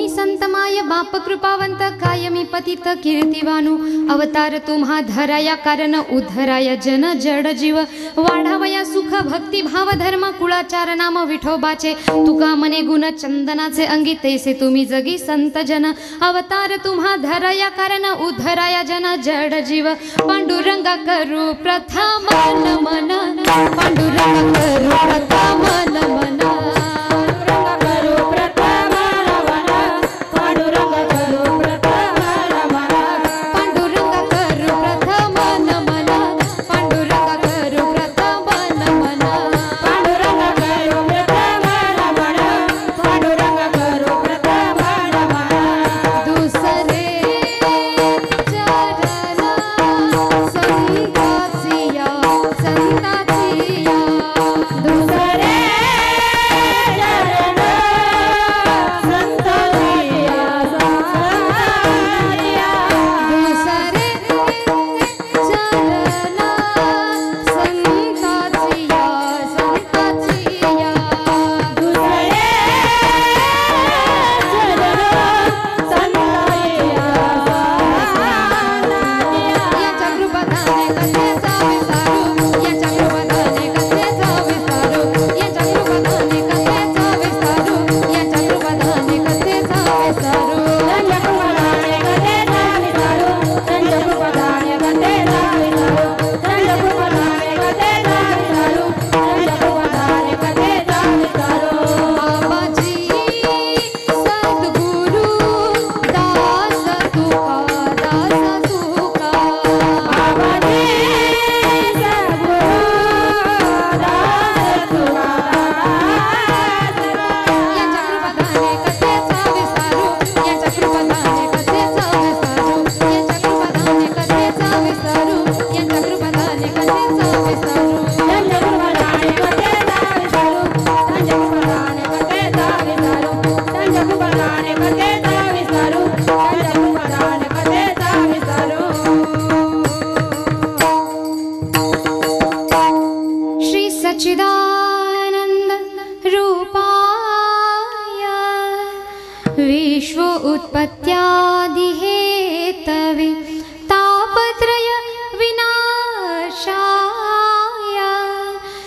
तुम्ही संत माय बाप कृपावंत कायमी पतित कीर्तिवानू अवतार तुम्हा धराया कारण उद्धराया जन जड जीव वाढावया सुख भक्ती भाव धर्म कुळाचार नाम विठोबाचे तुका मने गुण चंदनाचे अंगी तैसे तुम्ही जगी संत जन अवतार तुम्हा धराया कारण उद्धराया जन जड जीव पांडुरंगा करू प्रथम नमन पांडुरंगा करू प्रथम नमन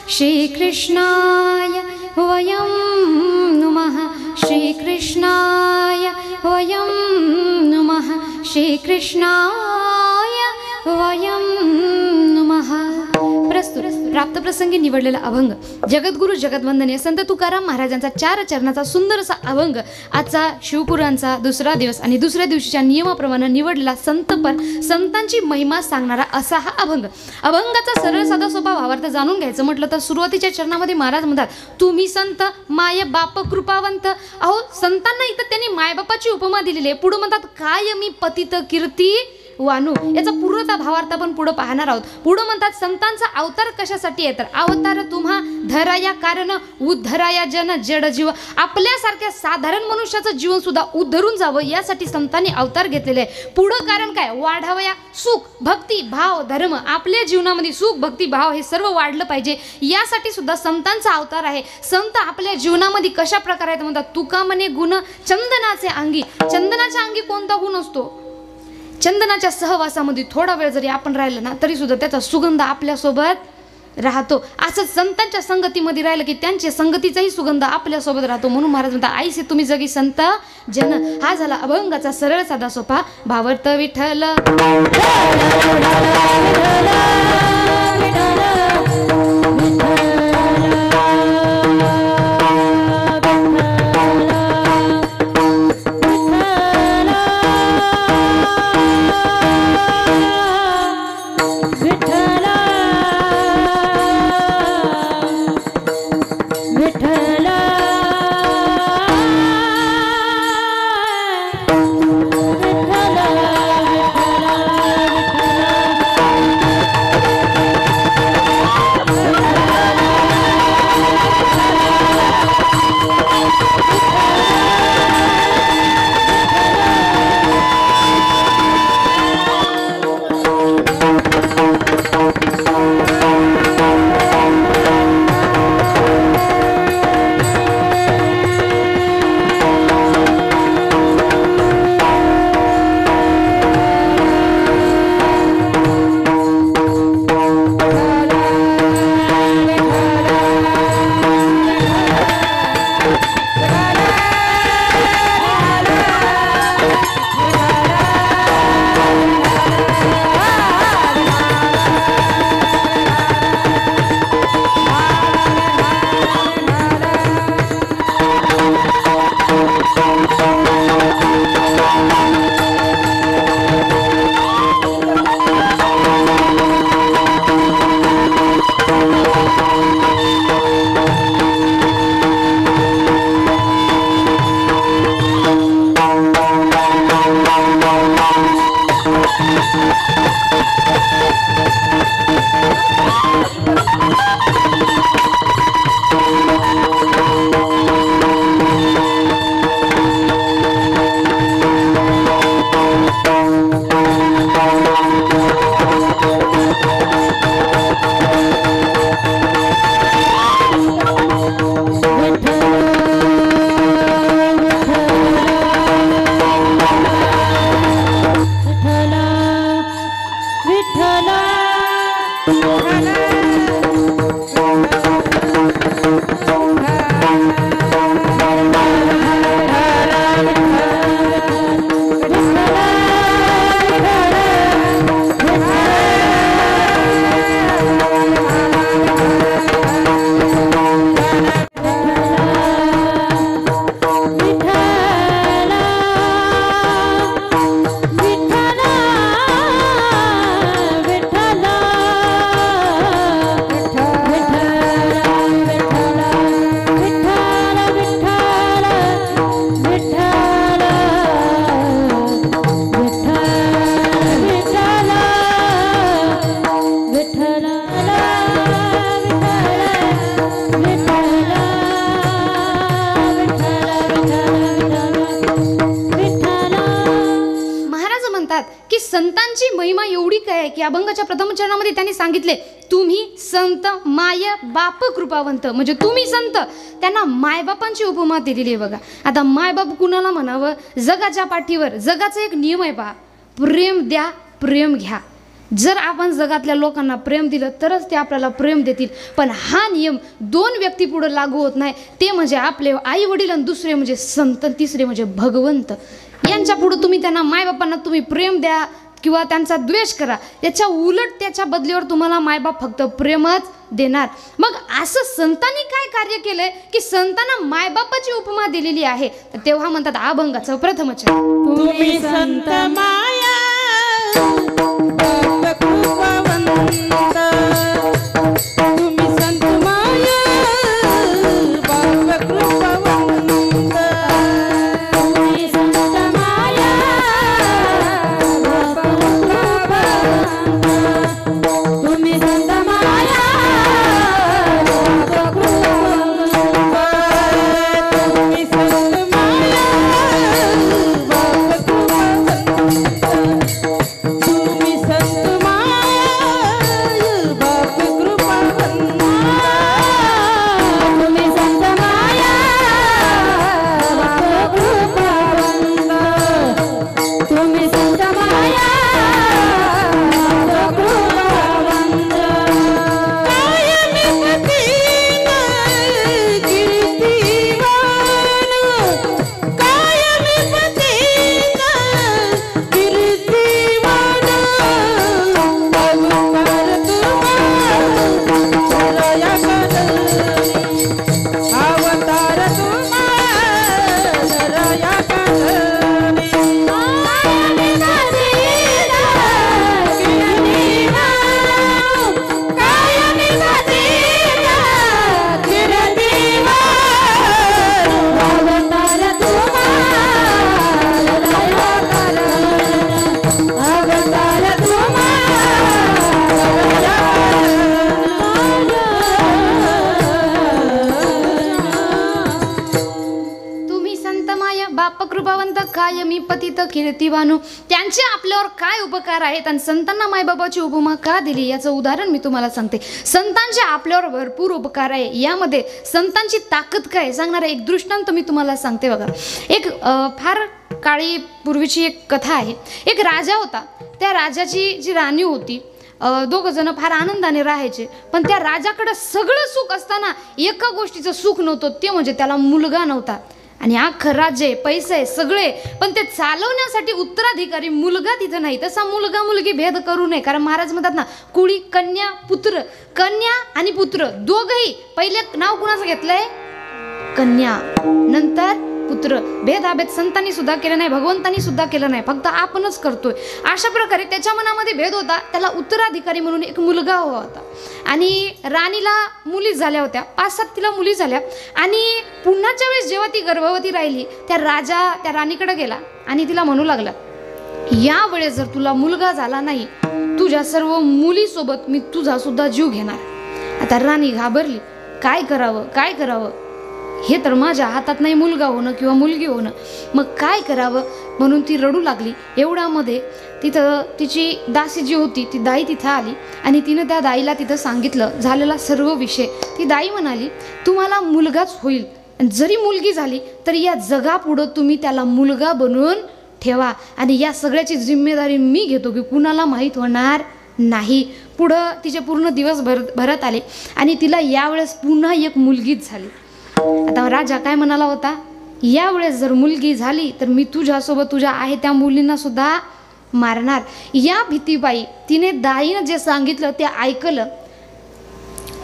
श्रीकृष्णाय वयं नुमः श्रीकृष्णाय वयं नुमः श्रीकृष्णाय वयं नुमः। प्रस्तुत प्राप्त प्रसंगी निवडलेला अभंग जगद्गुरु जगद्वंदनीय संत तुकाराम महाराजांचा 4 चरणाचा सुंदर असा अभंग आजचा शिवपुराणचा दुसरा दिवस आणि दुसऱ्या दिवशीच्या नियमाप्रमाणे निवडलेला संतांची महिमा सांगणारा असा हा अभंग। अभंगाचा सरळ साधा सोपा भावार्थ जाणून घ्यायचं म्हटलं तर सुरुवातीच्या चरणामध्ये महाराज म्हणतात तुम्ही संत माय बाप कृपावंत। अहो संतांना इथं त्यांनी मायबापाची उपमा दिलेली आहे। पुढे म्हणतात काय मी पतित कीर्ती वानू, याचा पूर्णता भावार्थ आपण पुढे पाहणार आहोत। पुढे म्हणतात संतांचा अवतार कशासाठी आहे तर अवतार तुम्हा धराया कारण उद्धराया जन जड जीव, आपल्यासारख्या साधारण मनुष्याचं जीवन सुद्धा उद्धरून जावं यासाठी संतांनी अवतार घेतलेले आहे। पुढे कारण काय वाढावया सुख भक्ती भाव धर्म, आपल्या जीवनामध्ये सुख भक्ती भाव हे सर्व वाढलं पाहिजे यासाठी सुद्धा संतांचा अवतार आहे। संत आपल्या जीवनामध्ये कशा प्रकारे आहेत म्हणतात तुका मने गुण चंदनाचे अंगी, चंदनाच्या अंगी कोणता गुण असतो चंदनाच्या सहवासामध्ये थोडा वेळ जरी आपण राहिलं ना तरी सुद्धा त्याचा सुगंध आपल्यासोबत राहतो। असं संतांच्या संगतीमध्ये राहिलं की त्यांच्या संगतीचाही सुगंध आपल्यासोबत राहतो। म्हणून महाराज म्हणतात आईसे तुम्ही जगी संत जन। हा झाला अभंगाचा सरळ साधा सोपा भावार्थ। विठ्ठल संतांची महिमा एवढी काय आहे की अभंगाच्या प्रथम चरणामध्ये त्यांनी सांगितले, तुम्ही संत माय बाप कृपावंत, म्हणजे तुम्ही संत, त्यांना मायबापांची उपमा दिलेली आहे बघा. आता मायबाप कुणाला म्हणावं? जगाच्या पाठीवर जगाचा एक नियम आहे पहा, प्रेम द्या प्रेम घ्या. जर आपण जगातल्या लोकांना प्रेम दिलं तरच ते आपल्याला प्रेम देतील. पण हा नियम दोन व्यक्ती पुढे लागू होत नाही, ते म्हणजे आपले आई वडील आणि दुसरे म्हणजे संत, तिसरे म्हणजे भगवंत. यांच्या पुढे तुम्ही त्यांना मायबापांना तुम्ही प्रेम द्या किंवा त्यांचा द्वेष करा, त्याच्या उलट त्याच्या बदलीवर तुम्हाला मायबाप फक्त प्रेमच देणार. मग असं संतांनी काय कार्य केलंय की संतांना मायबापाची उपमा दिलेली आहे. तेव्हा म्हणतात अभंगाचं प्रथम चरण, तुम्ही संत माया बाप कृपावंत, तुम्ही संत माया बाप कृपावंत, तुम्ही संत माया बाप कृपावंत, तुम्ही संत माया बाप कृपावंत, तुम्ही संत माया बाप कृपावंत, तुम्ही संत कायमी पतित कीर्तिवानो. त्यांचे आपल्यावर काय उपकार आहेत आणि संतांना मायबाबाची उपमा का दिली याचं उदाहरण मी तुम्हाला सांगते. संतांचे आपल्यावर भरपूर उपकार आहे, यामध्ये संतांची ताकद काय सांगणार एक दृष्टांत मी तुम्हाला सांगते बघा. एक फार काळी पूर्वीची एक कथा आहे. एक राजा होता, त्या राजाची जी राणी होती, दोघं जण फार आनंदाने राहायचे. पण त्या राजाकडे सगळं सुख असताना एका गोष्टीचं सुख नव्हतं, ते म्हणजे त्याला मुलगा नव्हता. आणि अख्खं राज्य, पैसे सगळे, पण ते चालवण्यासाठी उत्तराधिकारी मुलगा तिथं नाही. तसा मुलगा मुलगी भेद करू नये, कारण महाराज म्हणतात ना, कुळी कन्या पुत्र, कन्या आणि पुत्र दोघही. पहिले नाव कुणाचं घेतलंय? कन्या, नंतर पुत्र. भेदाभेद संतांनी सुद्धा केलं नाही, भगवंतांनी सुद्धा केलं नाही, फक्त आपणच करतोय. अशा प्रकारे त्याच्या मनामध्ये भेद होता. त्याला उत्तराधिकारी म्हणून एक मुलगा हवा होता आणि राणीला मुली झाल्या होत्या, 5-7 तिला मुली झाल्या. आणि पुन्हाच्या वेळेस जेव्हा ती गर्भवती राहिली, त्या राजा त्या राणीकडे गेला आणि तिला म्हणू लागला, या वेळेस जर तुला मुलगा झाला नाही, तुझ्या सर्व मुलीसोबत मी तुझा सुद्धा जीव घेणार. आता राणी घाबरली, काय करावं काय करावं, हे तर माझ्या हातात नाही मुलगा होणं किंवा मुलगी होणं, मग काय करावं म्हणून ती रडू लागली. एवढ्यामध्ये तिथं तिची दासी जी होती ती दाई तिथं आली आणि तिनं त्या दाईला तिथं सांगितलं झालेला सर्व विषय. ती दाई म्हणाली, तुम्हाला मुलगाच होईल, जरी मुलगी झाली तरी या जगापुढं तुम्ही त्याला मुलगा बनवून ठेवा आणि या सगळ्याची जिम्मेदारी मी घेतो की कुणाला माहीत होणार नाही. पुढं तिचे पूर्ण दिवस भरत आले आणि तिला यावेळेस पुन्हा एक मुलगीच झाली. आता राजा काय म्हणाला होता, यावेळेस जर मुलगी झाली तर मी तुझ्यासोबत तुझ्या आहे त्या मुलींना सुद्धा मारणार. या भीतीपायी तिने दाईनं जे सांगितलं ते ऐकलं,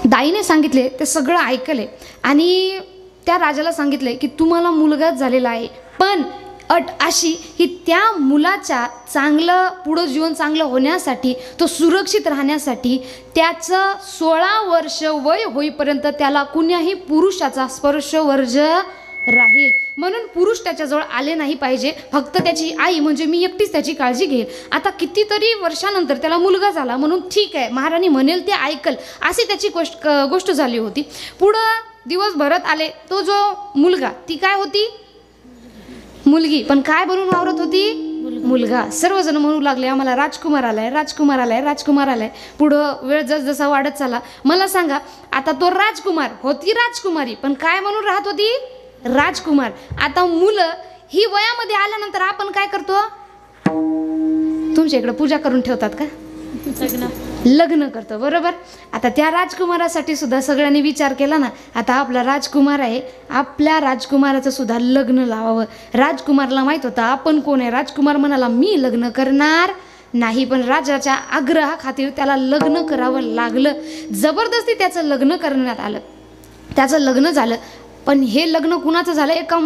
दाईने सांगितले ते सगळं ऐकले आणि त्या राजाला सांगितले की तुम्हाला मुलगाच झालेला आहे, पण अट अशी की त्या मुलाच्या चांगलं पुढं जीवन चांगलं होण्यासाठी, तो सुरक्षित राहण्यासाठी त्याचं 16 वर्ष वय होईपर्यंत त्याला कुण्याही पुरुषाचा स्पर्श वर्ज राहील. म्हणून पुरुष त्याच्याजवळ आले नाही पाहिजे, फक्त त्याची आई म्हणजे मी एकटीच त्याची काळजी घेईल. आता कितीतरी वर्षानंतर त्याला मुलगा झाला म्हणून ठीक आहे, महाराणी म्हणेल ते ऐकल, अशी त्याची गोष्ट झाली होती. पुढं दिवस भरत आले. तो जो मुलगा, ती काय होती, मुलगी, पण काय बनून वावरत होती, मुलगा. सर्वजण म्हणू लागले आम्हाला राजकुमार आलाय, राजकुमार आलाय, राजकुमार आलाय. पुढं वेळ जसजसा वाढत चालला. मला सांगा, आता तो राजकुमार होती राजकुमारी, पण काय म्हणून राहत होती, राजकुमार. आता मुलं ही वयामध्ये आल्यानंतर आपण काय करतो, तुमच्या इकडे पूजा करून ठेवतात का, लग्न करतो, बरोबर. आता त्या राजकुमारासाठी सुद्धा सगळ्यांनी विचार केला ना, आता आपला राजकुमार आहे, आपल्या राजकुमाराचं सुद्धा लग्न लावावं. राजकुमारला माहित होतं आपण कोण आहे. राजकुमार म्हणाला मी लग्न करणार नाही, पण राजाच्या आग्रहाखातीर त्याला लग्न करावं लागलं. जबरदस्ती त्याचं लग्न करण्यात आलं. त्याचं लग्न झालं, पण हे लग्न कुणाचं झालं, एका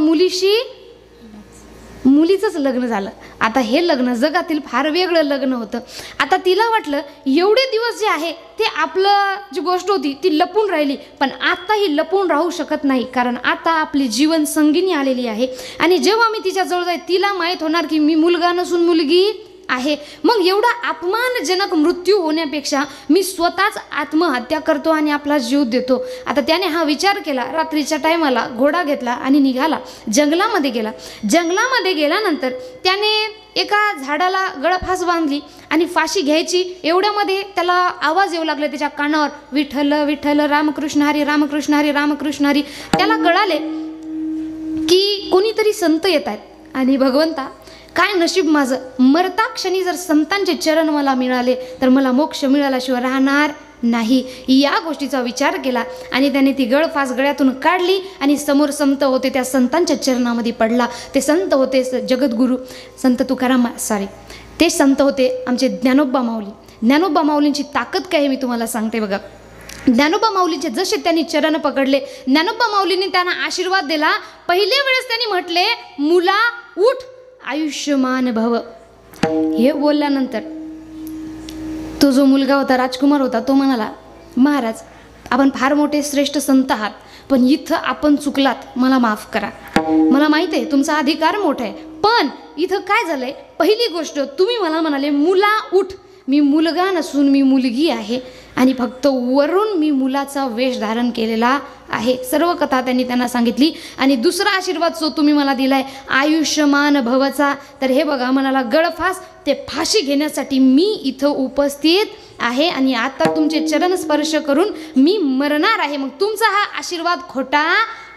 मुलीचंच लग्न झालं. आता हे लग्न जगातील फार वेगळं लग्न होतं. आता तिला वाटलं एवढे दिवस जे आहे ते आपलं जी गोष्ट होती ती लपून राहिली, पण आता ही लपून राहू शकत नाही, कारण आता आपली जीवन संगिनी आलेली आहे. आणि जेव्हा मी तिच्याजवळ जाईल तिला माहीत होणार की मी मुलगा नसून मुलगी आहे. मग एवढा अपमानजनक मृत्यू होण्यापेक्षा मी स्वतःच आत्महत्या करतो आणि आपला जीव देतो. आता त्याने हा विचार केला. रात्रीच्या टायमाला घोडा घेतला आणि निघाला, जंगलामध्ये गेला. जंगलामध्ये गेल्यानंतर त्याने एका झाडाला गळफास बांधली आणि फाशी घ्यायची. एवढ्यामध्ये त्याला आवाज येऊ लागले त्याच्या कानावर, विठ्ठल विठ्ठल रामकृष्ण हरी रामकृष्ण हरी रामकृष्ण हरी. त्याला कळाले की कोणीतरी संत येत आहेत आणि भगवंता काय नशीब माझं, मरता क्षणी जर संतांचे चरण मला मिळाले तर मला मोक्ष मिळाल्याशिवाय राहणार नाही. या गोष्टीचा विचार केला आणि त्याने ती गळफास गळ्यातून काढली आणि समोर संत होते त्या संतांच्या चरणामध्ये पडला. ते संत होते जगद्गुरू संत तुकाराम, ते संत होते आमचे ज्ञानोबा माऊली. ज्ञानोबा माऊलींची ताकद काय हे मी तुम्हाला सांगते बघा. ज्ञानोबा माऊलींचे जसे त्यांनी चरण पकडले, ज्ञानोबा माऊलींनी त्यांना आशीर्वाद दिला. पहिल्या वेळेस त्यांनी म्हटले, मुला उठ, आयुष्यमान भव. हे बोलल्यानंतर तो जो मुलगा होता, राजकुमार होता, तो म्हणाला, महाराज आपण फार मोठे श्रेष्ठ संत आहात, पण इथं आपण चुकलात, मला माफ करा. मला माहित आहे तुमचा अधिकार मोठा आहे, पण इथं काय झालंय, पहिली गोष्ट तुम्ही मला म्हणाले मुला उठ, मी मुलगा नसून मी मुलगी आहे आणि फक्त वरून मी मुलाचा वेश धारण केलेला आहे. सर्व कथा त्यांना सांगितली. आणि दुसरा आशीर्वाद जो तुम्ही मला दिलाय आयुष्यमान भवचा, तर हे बघा म्हणाला गळफास, ते फाशी घेण्यासाठी मी इथं उपस्थित आहे आणि आता तुमचे चरण स्पर्श करून मी मरणार आहे. मग तुमचा हा आशीर्वाद खोटा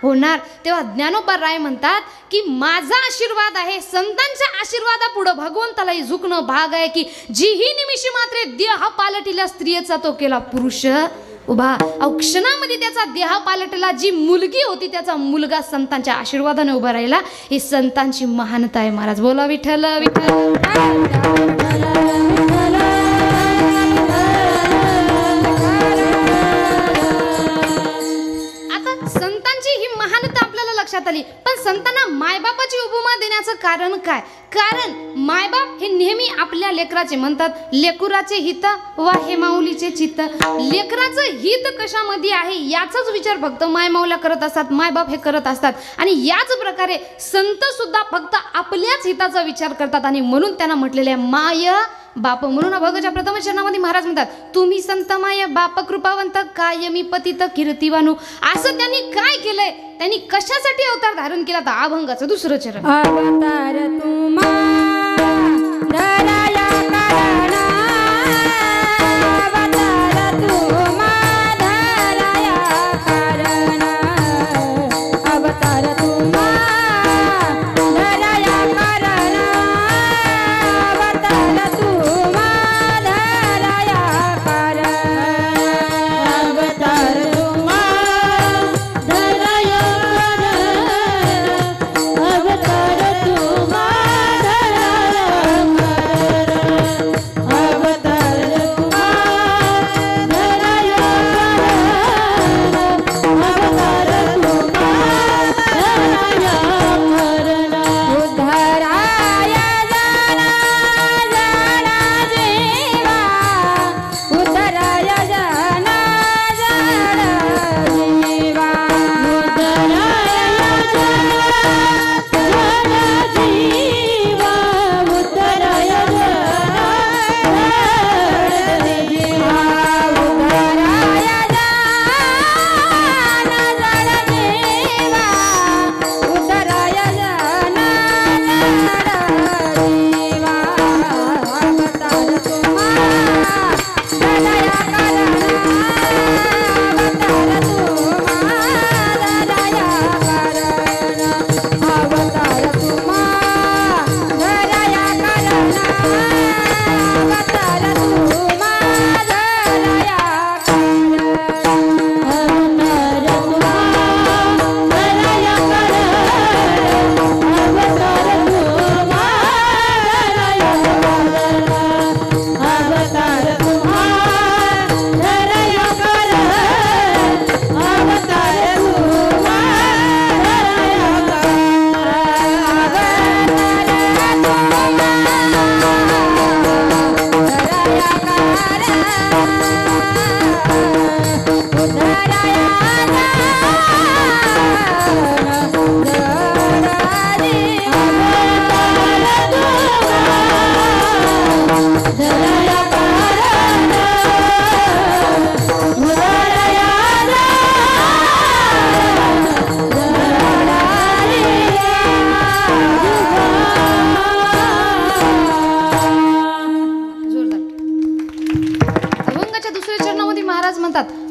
होणार. तेव्हा ज्ञानोबा राय म्हणतात की माझा आशीर्वाद आहे, संतांच्या आशीर्वादापुढं भगवंतालाही झुकणं भाग आहे. की जीही निमिषी मात्रे देह पालटिला स्त्रियेचा तो केला पुरुष उभा. क्षणामध्ये त्याचा देह पालटला. जी मुलगी होती त्याचा मुलगा संतांच्या आशीर्वादाने उभा राहिला. ही संतांची महानता आहे. महाराज बोला विठ्ठल विठ्ठल. आता संतांच्या मायबापांची ही महानता आपल्याला लक्षात आली, पण संतांना मायबापाची उपमा देण्याचं कारण काय? कारण मायबाप हे नेहमी आपल्या लेकराचे म्हणतात, लेकुराचे हित वा हे माऊलीचे चित्त. लेकराचं हित कशामध्ये आहे याचाच विचार फक्त मायमाऊल्या करत असतात, मायबाप हे करत असतात. आणि याच प्रकारे संत सुद्धा फक्त आपल्याच हिताचा विचार करतात. आणि म्हणून त्यांना म्हटलेले आहे माय बाप. म्हणून अभंगाच्या प्रथम चरणामध्ये महाराज म्हणतात, तुम्ही संत माय बाप कृपावंत कायमी पतित कीर्तिवानू. असं त्यांनी काय केलंय, त्यांनी कशासाठी अवतार धारण केला? तर अभंगाचं दुसरं चरण. अवतार तुम्हा धराया कारणा, अवतार तुम्हा धराया कारणा, अवतार तुम्हा धराया कारणा, अवतार तुम्हा धराया कारणा, अवतार तुम्हा धराया अवतार तुम्हा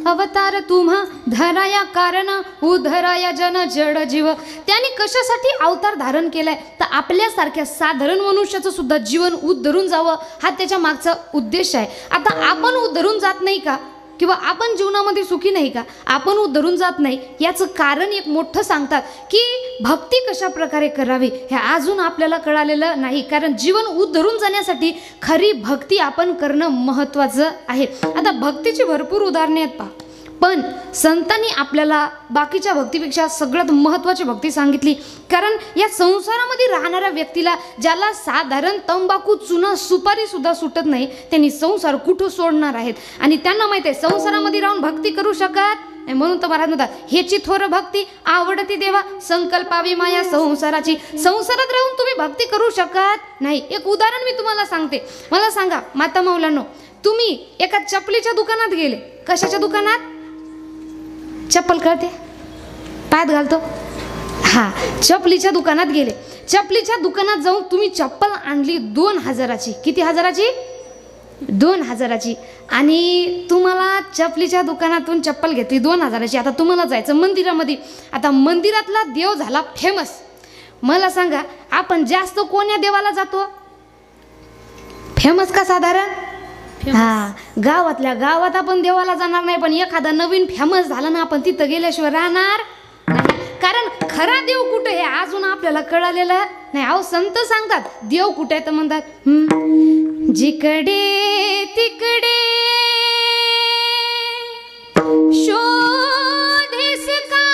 अवतार तुम्हा धराया कारण उधराया जन जड जीव. त्यांनी कशासाठी अवतार धारण केलाय? तर आपल्यासारख्या साधारण मनुष्याचं सुद्धा जीवन उद्धरून जावं, हा त्याच्या मागचा उद्देश आहे. आता आपण उद्धरून जात नाही का? किंवा आपण जीवनामध्ये सुखी नाही का? आपण उद्धरून जात नाही याचं कारण एक मोठं सांगतात की भक्ती कशा प्रकारे करावी हे अजून आपल्याला कळालेलं नाही. कारण जीवन उद्धरून जाण्यासाठी खरी भक्ती आपण करणं महत्त्वाचं आहे. आता भक्तीची भरपूर उदाहरणे आहेत पहा, पण संतांनी आपल्याला बाकीच्या भक्तीपेक्षा सगळ्यात महत्त्वाची भक्ती सांगितली. कारण या संसारामध्ये राहणाऱ्या व्यक्तीला ज्याला साधारण तंबाखू चुना सुपारी सुद्धा सुटत नाही, त्यांनी संसार कुठं सोडणार आहेत? आणि त्यांना माहित आहे संसारामध्ये राहून भक्ती करू शकत नाही. म्हणून तर महाराज म्हणतात, हेची थोर भक्ती आवडती देवा संकल्पावी माया संसाराची. संसारात राहून तुम्ही भक्ती करू शकत नाही. एक उदाहरण मी तुम्हाला सांगते. मला सांगा माता मौलांनो, तुम्ही एका चपलीच्या दुकानात गेले. कशाच्या दुकानात? चप्पल कळते, पायात घालतो, हा, चपलीच्या दुकानात गेले. चपलीच्या दुकानात जाऊन तुम्ही चप्पल आणली 2000ची. किती हजाराची? 2000ची. आणि तुम्हाला चपलीच्या दुकानातून चप्पल घेतली 2000ची. आता तुम्हाला जायचं मंदिरामध्ये. आता मंदिरातला देव झाला फेमस. मला सांगा आपण जास्त कोण्या देवाला जातो? फेमस का साधारण? हा, गावातल्या गावात आपण देवाला जाणार नाही, पण एखादा नवीन फेमस झाला ना आपण तिथं गेल्याशिवाय राहणार नाही. कारण खरा देव कुठे हे अजून आपल्याला कळालेलं नाही. अहो संत सांगतात देव कुठे आहे तर म्हणतात जिकडे तिकडे शोधेस का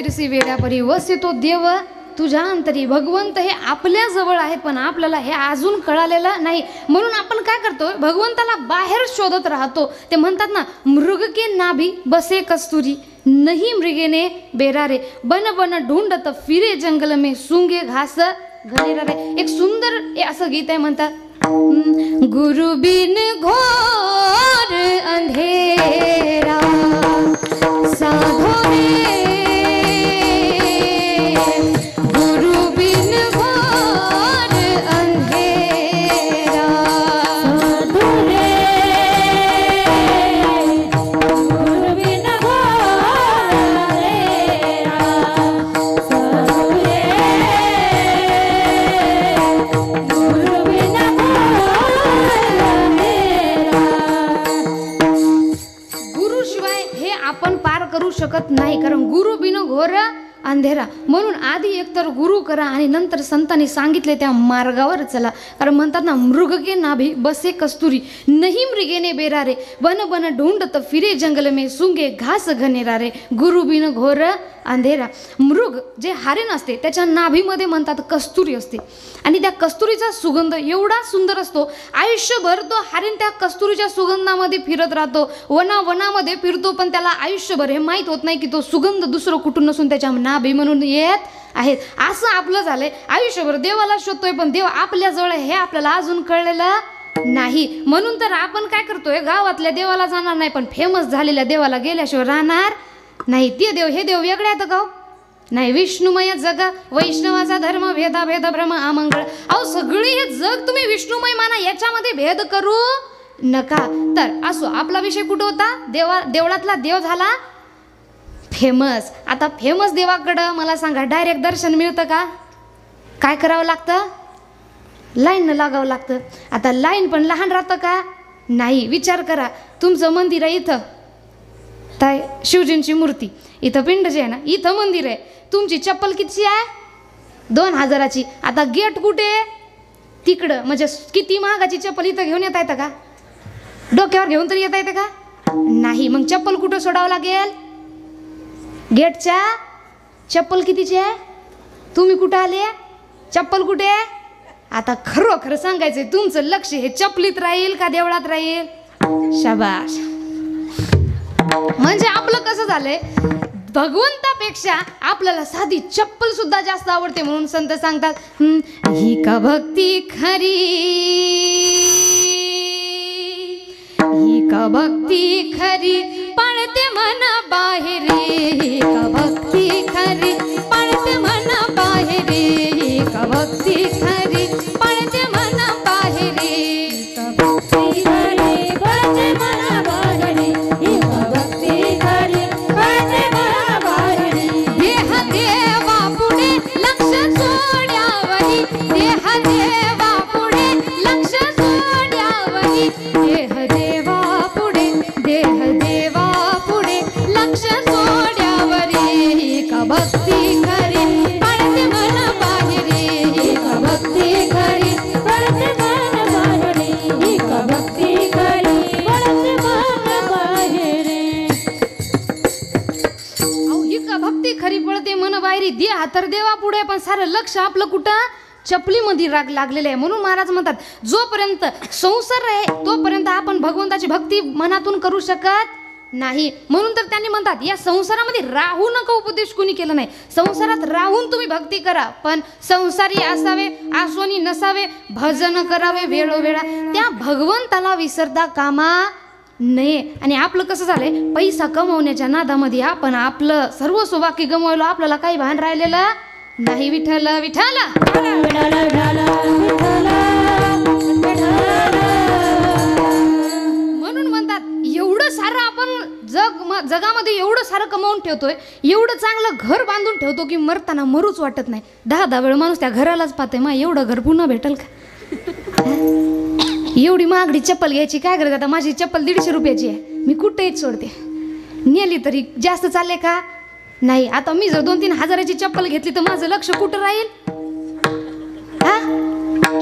फिरसी वेड्यापरी वसे तो देव तुझ्या अंतरी. भगवंत हे आपल्या जवळ आहेत पण आपल्याला हे अजून कळालेलं नाही. म्हणून आपण काय करतो, भगवंताला बाहेर शोधत राहतो. ते म्हणतात ना, मृग के नाभी बसे कस्तुरी नहीं मृगेने बेरारे बन बन ढूंढत फिरे जंगल में सुंगे घास घनेरा रे. एक सुंदर असं गीत आहे, म्हणतात गुरु बिन घोर अंधेरा साधो रे. शकत नाही, कारण गुरु बिन घोर अंधेरा. म्हणून आधी एकतर गुरु करा आणि नंतर संतांनी सांगितले त्या मार्गावर चला. कारण म्हणतात ना, मृग के नाभी बसे कस्तुरी नहीं मृगेने बेरारे बन बन ढूंढत फिरे जंगल में सुंगे घास घनेरा रे. गुरु बिन घोर अंधेरा. मृग जे हरिण असते त्याच्या नाभीमध्ये म्हणतात कस्तुरी असते आणि त्या कस्तुरीचा सुगंध एवढा सुंदर असतो. आयुष्यभर तो हरिण त्या कस्तुरीच्या सुगंधामध्ये फिरत राहतो, वनामध्ये फिरतो, पण त्याला आयुष्यभर हे माहीत होत नाही की तो सुगंध दुसरं कुठून नसून त्याच्या नाभी म्हणून येत आहेत. असं आपलं झालंय. आयुष्यभर देवाला शोधतोय पण देव आपल्या जवळ हे आपल्याला अजून कळलेलं नाही. म्हणून तर आपण काय करतोय, गावातल्या देवाला जाणार नाही पण फेमस झालेल्या देवाला गेल्याशिवाय राहणार नाही. ते देव हे देव वेगळे आहेत गाव नाही. विष्णुमय जग वैष्णवाचा धर्म भेदा भेद भ्रम अमंगळ. अहो सगळी हे जग तुम्ही विष्णुमय माना, याच्यामध्ये भेद करू नका. तर असो, आपला विषय कुठं होता, देवळातला देव झाला फेमस. आता फेमस देवाकडं मला सांगा डायरेक्ट दर्शन मिळतं का? काय करावं लागतं, लाईन लागावं लागतं. आता लाईन पण लहान राहतं का? नाही. विचार करा, तुमचं मंदिर आहे इथं, तर शिवजींची मूर्ती इथं, पिंड जे आहे ना इथं मंदिर आहे. तुमची चप्पल कितीची आहे? 2000ची. आता गेट कुठे? तिकडं. म्हणजे किती महागाची चप्पल इथं घेऊन येता येतं का? डोक्यावर घेऊन तरी येता येतं का? नाही. मग चप्पल कुठं सोडावं लागेल? गेटच्या. चप्पल कितीची आहे? तुम्ही कुठं आले? चप्पल कुठे? आता खरोखर सांगायचंय, तुमचं लक्ष हे चपलीत राहील का देवळात राहील? शाबाश. म्हणजे आपलं कसं झालंय, भगवंतापेक्षा आपल्याला साधी चप्पल सुद्धा जास्त आवडते. म्हणून संत सांगतात, ही का भक्ती खरी, ही का भक्ती खरी पळते मन बाहेरी. ही का भक्ती खरी पळते मन बाहेरी. ही का भक्ती खरी पळते मन बाहेरी. का भक्ती खरी पळते मन बाहेरी. ही का भक्ती खरी पळते मन बाहेरी. देह देवा पुढे लक्ष सोड्यावरी. देह देवा पुढे लक्ष सोड्यावरी. देह देवा पुढे, देह देवा पुढे लक्ष सोड्यावरी. ही का भक्ती खरी पळते मन बाहेरी. ही का भक्ती खरी पळते मन बाहेरी. ही का भक्ती खरी पळते मन बाहेरी. अहो ही का भक्ती खरी पळते मन बाहेरी. देह तर देवा पुढे, पण सारं लक्ष आपलं कुठं? चपलीमध्ये लागलेलं आहे. म्हणून महाराज म्हणतात, जोपर्यंत संसार आहे तोपर्यंत आपण भगवंताची भक्ती मनातून करू शकत नाही. म्हणून तर त्यांनी म्हणतात, या संसारामध्ये राहू नका. उपदेश कोणी केला नाही. संसारात राहून तुम्ही भक्ती करा, पण संसारी असावे, आसोनी नसावे, भजन करावे वेळोवेळा. त्या भगवंताला विसरता कामा नये. आणि आपलं कसं झालंय, पैसा कमवण्याच्या नादामध्ये आपण आपलं सर्व सौभाग्य गमवलं, आपल्याला काही भान राहिलेलं नाही. विठ्ठल विठ्ठल म्हणून म्हणतात, एवढं सारं आपण जगामध्ये एवढं सारं कमावून ठेवतोय, एवढं चांगलं घर बांधून ठेवतो की मरताना मरूच वाटत नाही. 10 वेळ माणूस त्या घरालाच पाहते, मग एवढं घर पुन्हा भेटल का? एवढी महागडी चप्पल घ्यायची काय गरज? आता माझी चप्पल 150 रुपयाची आहे, मी कुठेच सोडते. नेली तरी जास्त चालले का? नाही. आता मी जर 2-3 हजाराची चप्पल घेतली तर माझं लक्ष कुठं राहील?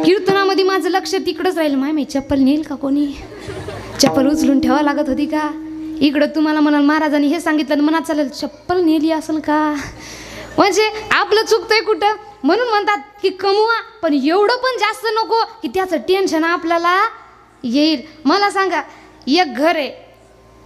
कीर्तनामध्ये माझं लक्ष तिकडंच राहील. मी चप्पल नेईल का कोणी? चप्पल उचलून ठेवा लागत होती का? इकडं तुम्हाला म्हणाल महाराजांनी हे सांगितलं मनात चालेल चप्पल नेली असेल का, म्हणजे आपलं चुकतंय कुठं. म्हणून म्हणतात की कमवा पण एवढं पण जास्त नको की त्याचं टेन्शन आपल्याला येईल. मला सांगा, एक घर आहे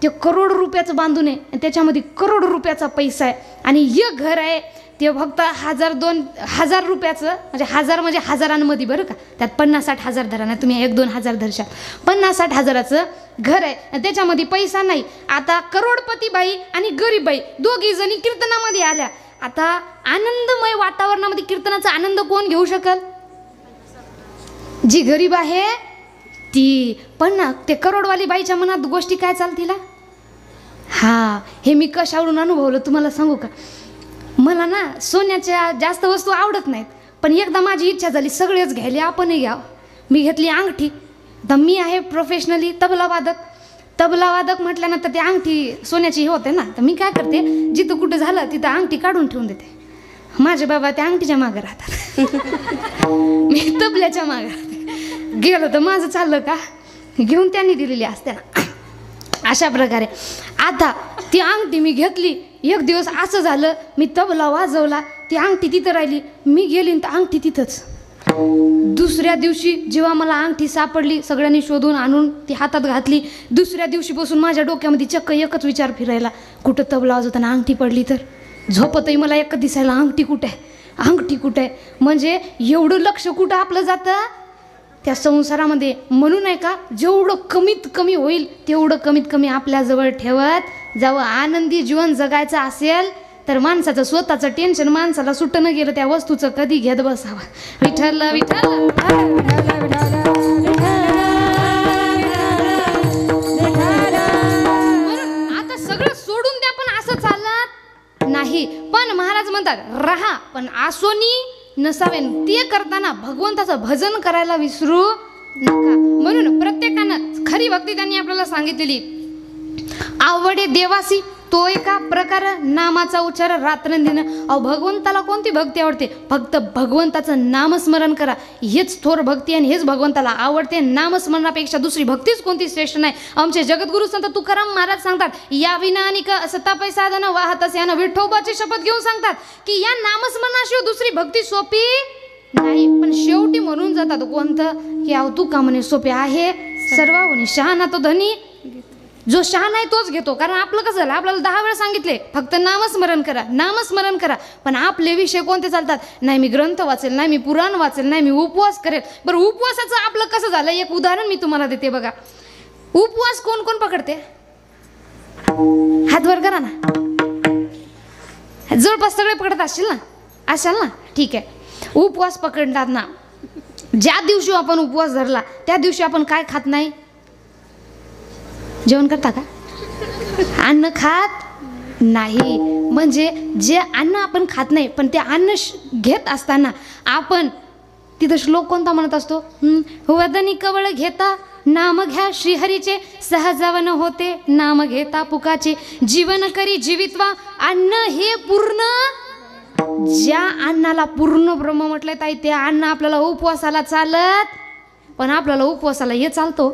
ते करोड रुपयाचं बांधून आहे आणि त्याच्यामध्ये करोड रुपयाचा पैसा आहे, आणि एक घर आहे ते फक्त 1000-2000 रुपयाचं, म्हणजे हजार म्हणजे हजारांमध्ये बरं का, त्यात 50-60 हजार धरा ना, तुम्ही 1-2 हजार धरशाल, 50-60 हजाराचं घर आहे आणि त्याच्यामध्ये पैसा नाही. आता करोडपती बाई आणि गरीब बाई दोघी जणी कीर्तनामध्ये आल्या. आता आनंदमय वातावरणामध्ये कीर्तनाचा आनंद कोण घेऊ शकल? जी गरीब आहे ती. पण ना ते करोडवाली बाईच्या मनात गोष्टी काय चालतील? हा, हे मी कशावरून अनुभवलं तुम्हाला सांगू का. मला ना सोन्याच्या जास्त वस्तू आवडत नाहीत, पण एकदा माझी इच्छा झाली सगळेच घ्यायला, आपणही घ्यावं. मी घेतली अंगठी. तर मी आहे प्रोफेशनली तबलावादक म्हटल्यानंतर ते अंगठी सोन्याची होते ना, तर मी काय करते, जिथं कुठं झालं तिथं अंगठी काढून ठेवून देते. माझे बाबा त्या अंगठीच्या मागं राहतात मी तबल्याच्या मागं राहते. गेलं तर माझं चाललं का घेऊन त्यांनी दिलेली असते ना. अशा प्रकारे आता ती अंगठी मी घेतली. एक दिवस असं झालं, मी तबला वाजवला, ती अंगठी तिथं राहिली, मी गेली तर अंगठी तिथंच. दुसऱ्या दिवशी जेव्हा मला अंगठी सापडली, सगळ्यांनी शोधून आणून ती हातात घातली. दुसऱ्या दिवशीपासून माझ्या डोक्यामध्ये चक्क एकच विचार फिरायला, कुठं तबला वाजवताना अंगठी पडली तर. झोपतही मला एक दिसायला अंगठी कुठे आहे. म्हणजे एवढं लक्ष कुठं आपलं जातं त्या संसारामध्ये. म्हणून आहे का, जेवढं कमीत कमी होईल तेवढं कमीत कमी आपल्याजवळ ठेवत जावं. आनंदी जीवन जगायचं असेल तर माणसाचं स्वतःचं टेन्शन माणसाला सुटणं गेलं त्या वस्तूचं कधी घेत बसावं. विठ्ठल विठ्ठल आता सगळं सोडून द्या, पण असं चालत नाही. पण महाराज म्हणतात राहा पण आसोनी नसावे. ते करताना भगवंताचं भजन करायला विसरू नका. म्हणून प्रत्येकानं खरी भक्ती त्यांनी आपल्याला सांगितलेली. आवडे देवासी तो एका प्रकार नामाचा उच्चार रात्रंदिन. अहो भगवंताला कोणती भक्ती आवडते? फक्त भगवंताचं नामस्मरण करा, हेच थोर भक्ती आणि हेच भगवंताला आवडते. नामस्मरणापेक्षा दुसरी भक्तीच कोणती श्रेष्ठ नाही. आमचे जगद्गुरु संत तुकाराम महाराज सांगतात, या विना अनिक सतापै साधन वाहतच यानं विठोबाची शपथ घेऊन सांगतात की या नामस्मरणाशिवाय दुसरी भक्ती सोपी नाही. पण शेवटी म्हणून जातात कोणतं की अहो तुका म्हणे सोपे आहे सर्वाहून शहाणा तो धनी. जो शहाणा आहे तोच घेतो. कारण आपलं कसं झालं, आपल्याला 10 वेळा सांगितले फक्त नामस्मरण करा. पण आपले विषय कोणते चालतात? नाही मी ग्रंथ वाचेल, नाही मी पुराण वाचेल, नाही मी उपवास करेल. बरं उपवासाचं आपलं कसं झालं, एक उदाहरण मी तुम्हाला देते बघा. उपवास कोण कोण पकडते? हात वर करा ना. जवळपास सगळे पकडत असाल ना. ठीक आहे. उपवास पकडतात ना. ज्या दिवशी आपण उपवास धरला त्या दिवशी आपण काय खात नाही? जेवण करता का? अन्न खात नाही. म्हणजे जे अन्न आपण खात नाही, पण ते अन्न घेत असताना आपण तिथं श्लोक कोणता म्हणत असतो? वदनी कवळ घेता नाम घ्या श्रीहरीचे, सहजावन होते नाम घेता पुकाचे, जीवन करी जीवित्वा. अन्न हे पूर्ण, ज्या अन्नाला पूर्ण ब्रह्म म्हटलंय ताई, ते अन्न आपल्याला उपवासाला चालत. पण आपल्याला उपवासाला हे चालतो,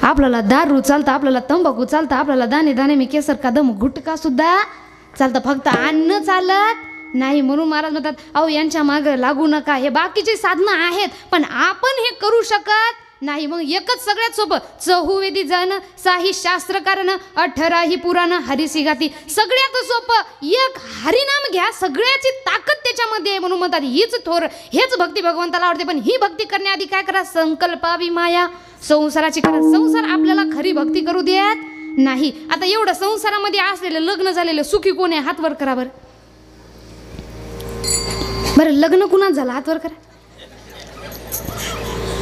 आपल्याला दारू चालतं, आपल्याला तंबाखू चालतं, आपल्याला दाणे दाणे मी केसर का दम गुटखा सुद्धा चालतं, फक्त अन्न चालत नाही. म्हणून महाराज म्हणतात अहो यांच्या मागं लागू नका. हे बाकीची साधनं आहेत पण आपण हे करू शकत नाही. मग एकच सगळ्यात सोपं, चहुवेदी जन साही शास्त्र कारण 18 ही पुराण हरिसी गाती. सगळ्यात सोपं एक हरिनाम घ्या, सगळ्याची ताकद त्याच्यामध्ये आहे. म्हणून म्हणतात हीच थोर, हेच भक्ती भगवंताला आवडते. पण ही भक्ती करण्याआधी काय करा? संकल्पावी माया, संसाराची करा. संसार आपल्याला खरी भक्ती करू देत नाही. आता एवढं संसारामध्ये असलेलं लग्न झालेलं सुखी कोण आहे? हात वर करा बरं. लग्न कुणाच झालं? हात वर करा.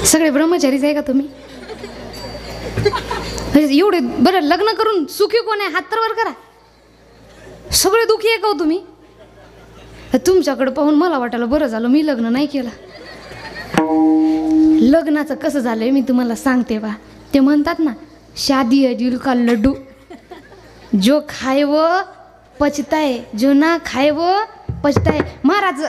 सगळे ब्रह्मचारीच आहे का तुम्ही? एवढे बरं लग्न करून सुखी कोण आहे? हात तर वर करा. सगळे दुखी आहे का हो तुम्ही? तुमच्याकडे पाहून मला वाटायला बरं झालं मी लग्न नाही केलं. लग्नाचं कसं झालंय मी तुम्हाला सांगते बा. ते म्हणतात ना, शादी है दिल का लड्डू, जो खाए वो पचता है, जो ना खाए वो पचताय महाराज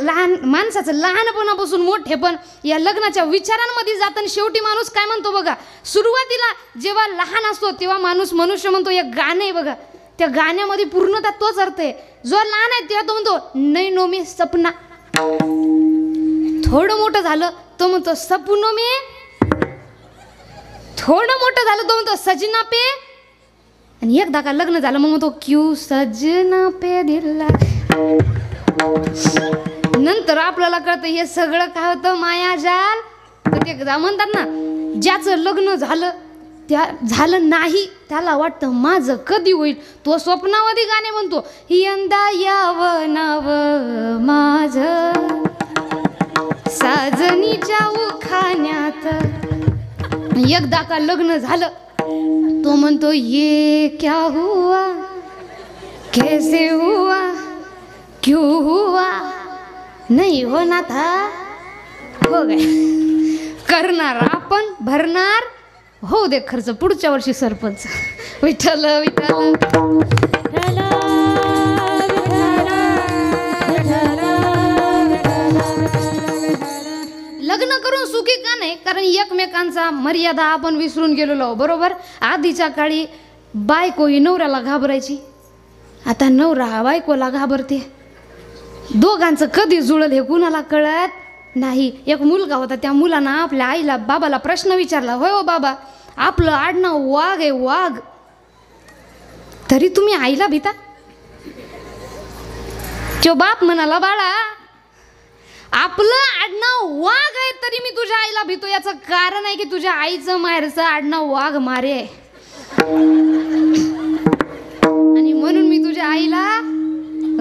लहान माणसाचं लहानपणापासून मोठेपण या लग्नाच्या विचारांमध्ये जातं आणि शेवटी माणूस काय म्हणतो बघा. सुरुवातीला जेव्हा लहान असतो तेव्हा माणूस मनुष्य म्हणतो एक गाणं आहे बघा, त्या गाण्यामध्ये पूर्णतः तोच अर्थ आहे. जो लहान आहे तेव्हा तो म्हणतो नाही नो मी सपना. थोडं मोठं झालं तो म्हणतो सपनो मे. थोडं मोठं झालं तो म्हणतो सजना पे. आणि एकदा का लग्न झालं मग म्हणतो क्यू सजना पे दिला. नंतर आपल्याला कळतं हे सगळं काय होतं मायाजाल. तर ते म्हणतात ना ज्याचं लग्न झालं त्या झालं नाही त्याला वाटतं माझं कधी होईल. तो स्वप्नामध्ये गाणे म्हणतो यंदा यावं नाव माझं साजनीच्या उखाण्यात. एकदा का लग्न झालं तो म्हणतो ये क्या हुआ कैसे हुआ क्यों हुआ नहीं होना था हो गया. करणार आपण भरणार हो दे खर्च पुढच्या वर्षी सरपंच. विठ्ठल विठ्ठल लग्न करून सुखी का नाही. कारण एकमेकांचा मर्यादा आपण विसरून गेलेलो बरोबर. आधीच्या काळी बायको ही नवऱ्याला घाबरायची, आता नवरा बायकोला घाबरते. दोघांचं कधी जुळल हे कुणाला कळत नाही. एक मुलगा होता, त्या मुलानं आपल्या आईला बाबाला प्रश्न विचारला होय हो बाबा आपलं आडनाव वाघ आहे वाघ तरी तुम्ही आईला भीता. तो बाप म्हणाला बाळा आपलं आडनाव वाघ आहे तरी मी तुझ्या आईला भीतो. याचं कारण आहे की तुझ्या आईचं माहेरचं आडनाव वाघ मारे आहे आणि म्हणून मी तुझ्या आईला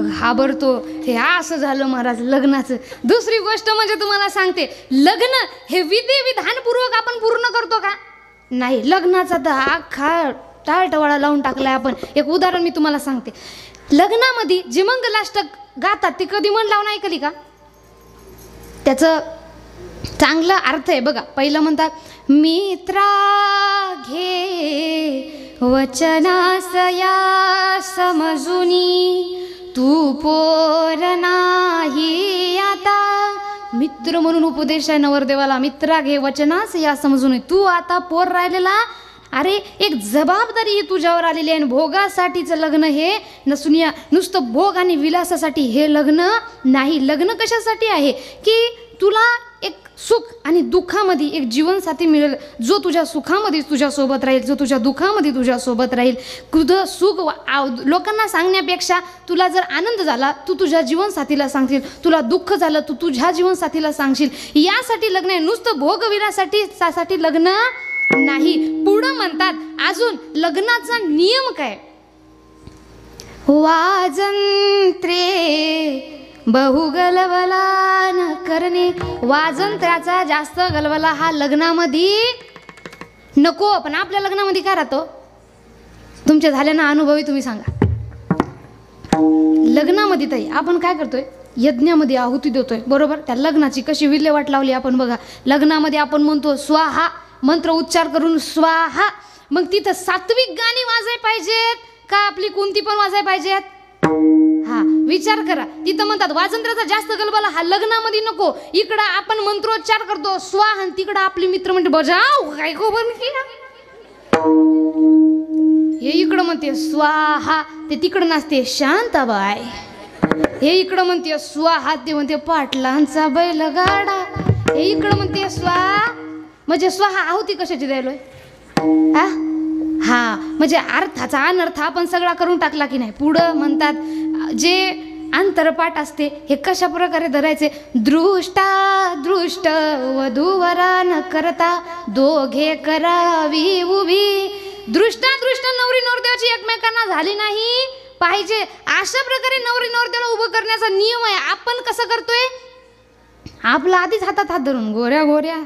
घाबरतो. हे असं झालं महाराज लग्नाचं. दुसरी गोष्ट म्हणजे तुम्हाला सांगते लग्न हे विधी विधानपूर्वक आपण पूर्ण करतो का नाही. लग्नाचा तर अख्खा टाळटवाळा लावून टाकलाय आपण. एक उदाहरण मी तुम्हाला सांगते. लग्नामध्ये जे मंगलाष्टक गातात ते कधी मन लावून ऐकली का. त्याचं चांगला अर्थ आहे बघा. पहिलं म्हणतात मित्रा घे वचनासया समजुनी तू पोर नाही आता. मित्र म्हणून उपदेश आहे नवरदेवाला. मित्रा घे वचनास या समजून तू आता पोर राहिलेला. अरे एक जबाबदारी ही तुझ्यावर आलेली आहे. भोगासाठीचं लग्न हे नसून या नुसतं भोग आणि विलासासाठी हे लग्न नाही. लग्न कशासाठी आहे की तुला एक सुख आणि दुःखामध्ये एक जीवनसाथी मिळेल जो तुझ्या सुखामध्ये तुझ्यासोबत राहील, जो तुझ्या दुःखामध्ये तुझ्यासोबत राहील. तुझं सुख लोकांना सांगण्यापेक्षा तुला जर आनंद झाला तू तुझ्या जीवनसाथीला सांगशील, तुला दुःख झालं तू तुझ्या जीवनसाथीला सांगशील. यासाठी लग्न आहे, नुसतं भोगविलासाठी लग्न नाही. पुढं म्हणतात अजून लग्नाचा नियम काय. वाजंत्रे बहु गलबला न करणे. वाजंत्र्याचा जास्त गलबला हा लग्नामध्ये नको. पण आपल्या लग्नामध्ये काय राहतो तुमच्या झाल्याना अनुभवी तुम्ही सांगा. लग्नामध्ये ताई आपण काय करतोय यज्ञामध्ये आहुती देतोय बरोबर. त्या लग्नाची कशी विल्हेवाट लावली आपण बघा. लग्नामध्ये आपण म्हणतो स्वाहा मंत्र उच्चार करून स्वाहा. मग तिथं सात्विक गाणी वाजाय पाहिजेत का आपली कोणती पण वाजाय पाहिजेत. हा विचार करा. तिथं म्हणतात वाजंत्र्याचा जास्त गलबला हा लग्नामध्ये नको. इकडं आपण मंत्रोच्चार करतो स्वाहा आणि तिकडं आपली मित्र म्हणते बजाव काय खबर हे इकडं म्हणते स्वाहा ते तिकडं नसते शांताबाई. हे इकडं म्हणते स्वाहा ते म्हणते पाटलांचा बैलगाडा. हे इकडं म्हणते स्वाहा म्हणजे स्वाहा आहुती कशाची द्यायलोय. हा म्हणजे अर्थाचा अनर्थ आपण सगळा करून टाकला की नाही. पुढं म्हणतात जे अंतरपाठ असते हे कशा प्रकारे धरायचे. दृष्टा दृष्ट वधूवरा न करता दोघे करावी उभी. दृष्टा दृष्ट नवरी नवरदेवाची एकमेकांना झाली नाही पाहिजे. अशा प्रकारे नवरी नवरदेवाला उभं करण्याचा नियम आहे. आपण कसं करतोय आपला आधीच हातात हात धरून गोऱ्या गोऱ्या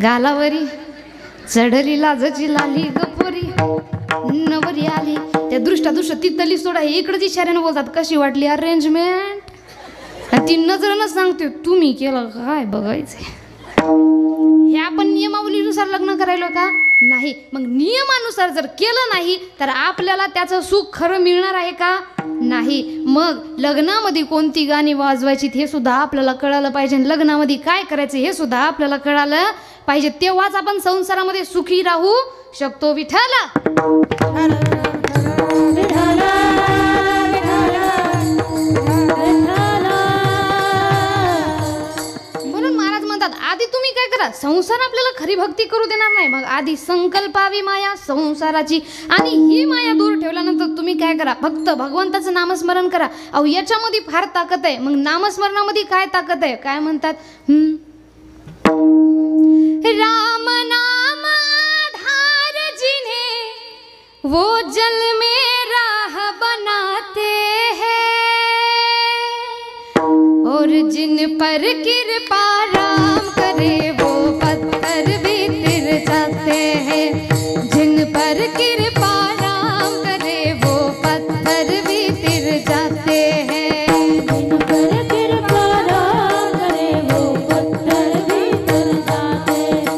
गालावरी चढली लाजची लाली गपोरी नवरी आली. त्या दृष्टा दृष्ट तिथली सोडा हे इकडंच इशाऱ्यानं बोलतात कशी वाटली अरेंजमेंट. ती नजरनं सांगते तुम्ही केलं काय बघायचंय. हे आपण नियमावलीनुसार लग्न करायलो का नाही. मग नियमानुसार जर केलं नाही तर आपल्याला त्याचं सुख खरं मिळणार आहे का? नाही. मग लग्नामध्ये कोणती गाणी वाजवायची हे सुद्धा आपल्याला कळालं पाहिजे. लग्नामध्ये काय करायचं हे सुद्धा आपल्याला कळालं पाहिजे. तेव्हाच आपण संसारामध्ये सुखी राहू शकतो. विठ्ठल म्हणून महाराज म्हणतात आधी तुम्ही काय करा, संसार आपल्याला खरी भक्ती करू देणार नाही. मग आधी संकल्पावी माया संसाराची, आणि ही माया दूर ठेवल्यानंतर तुम्ही काय करा, फक्त भगवंताचं नामस्मरण करा. अहो याच्यामध्ये फार ताकद आहे. मग नामस्मरणामध्ये काय ताकद आहे? काय म्हणतात? राम नाम आधार जिन्हें वो जल में राह बनाते हैं, और जिन पर कृपा राम करे वो पत्थर भी तिर जाते हैं. जिन पर कृपा राम करे वो पत्थर भी तिर जाते हैं. जिन पर कृपा राम करे वो पत्थर भी तिर जाते हैं.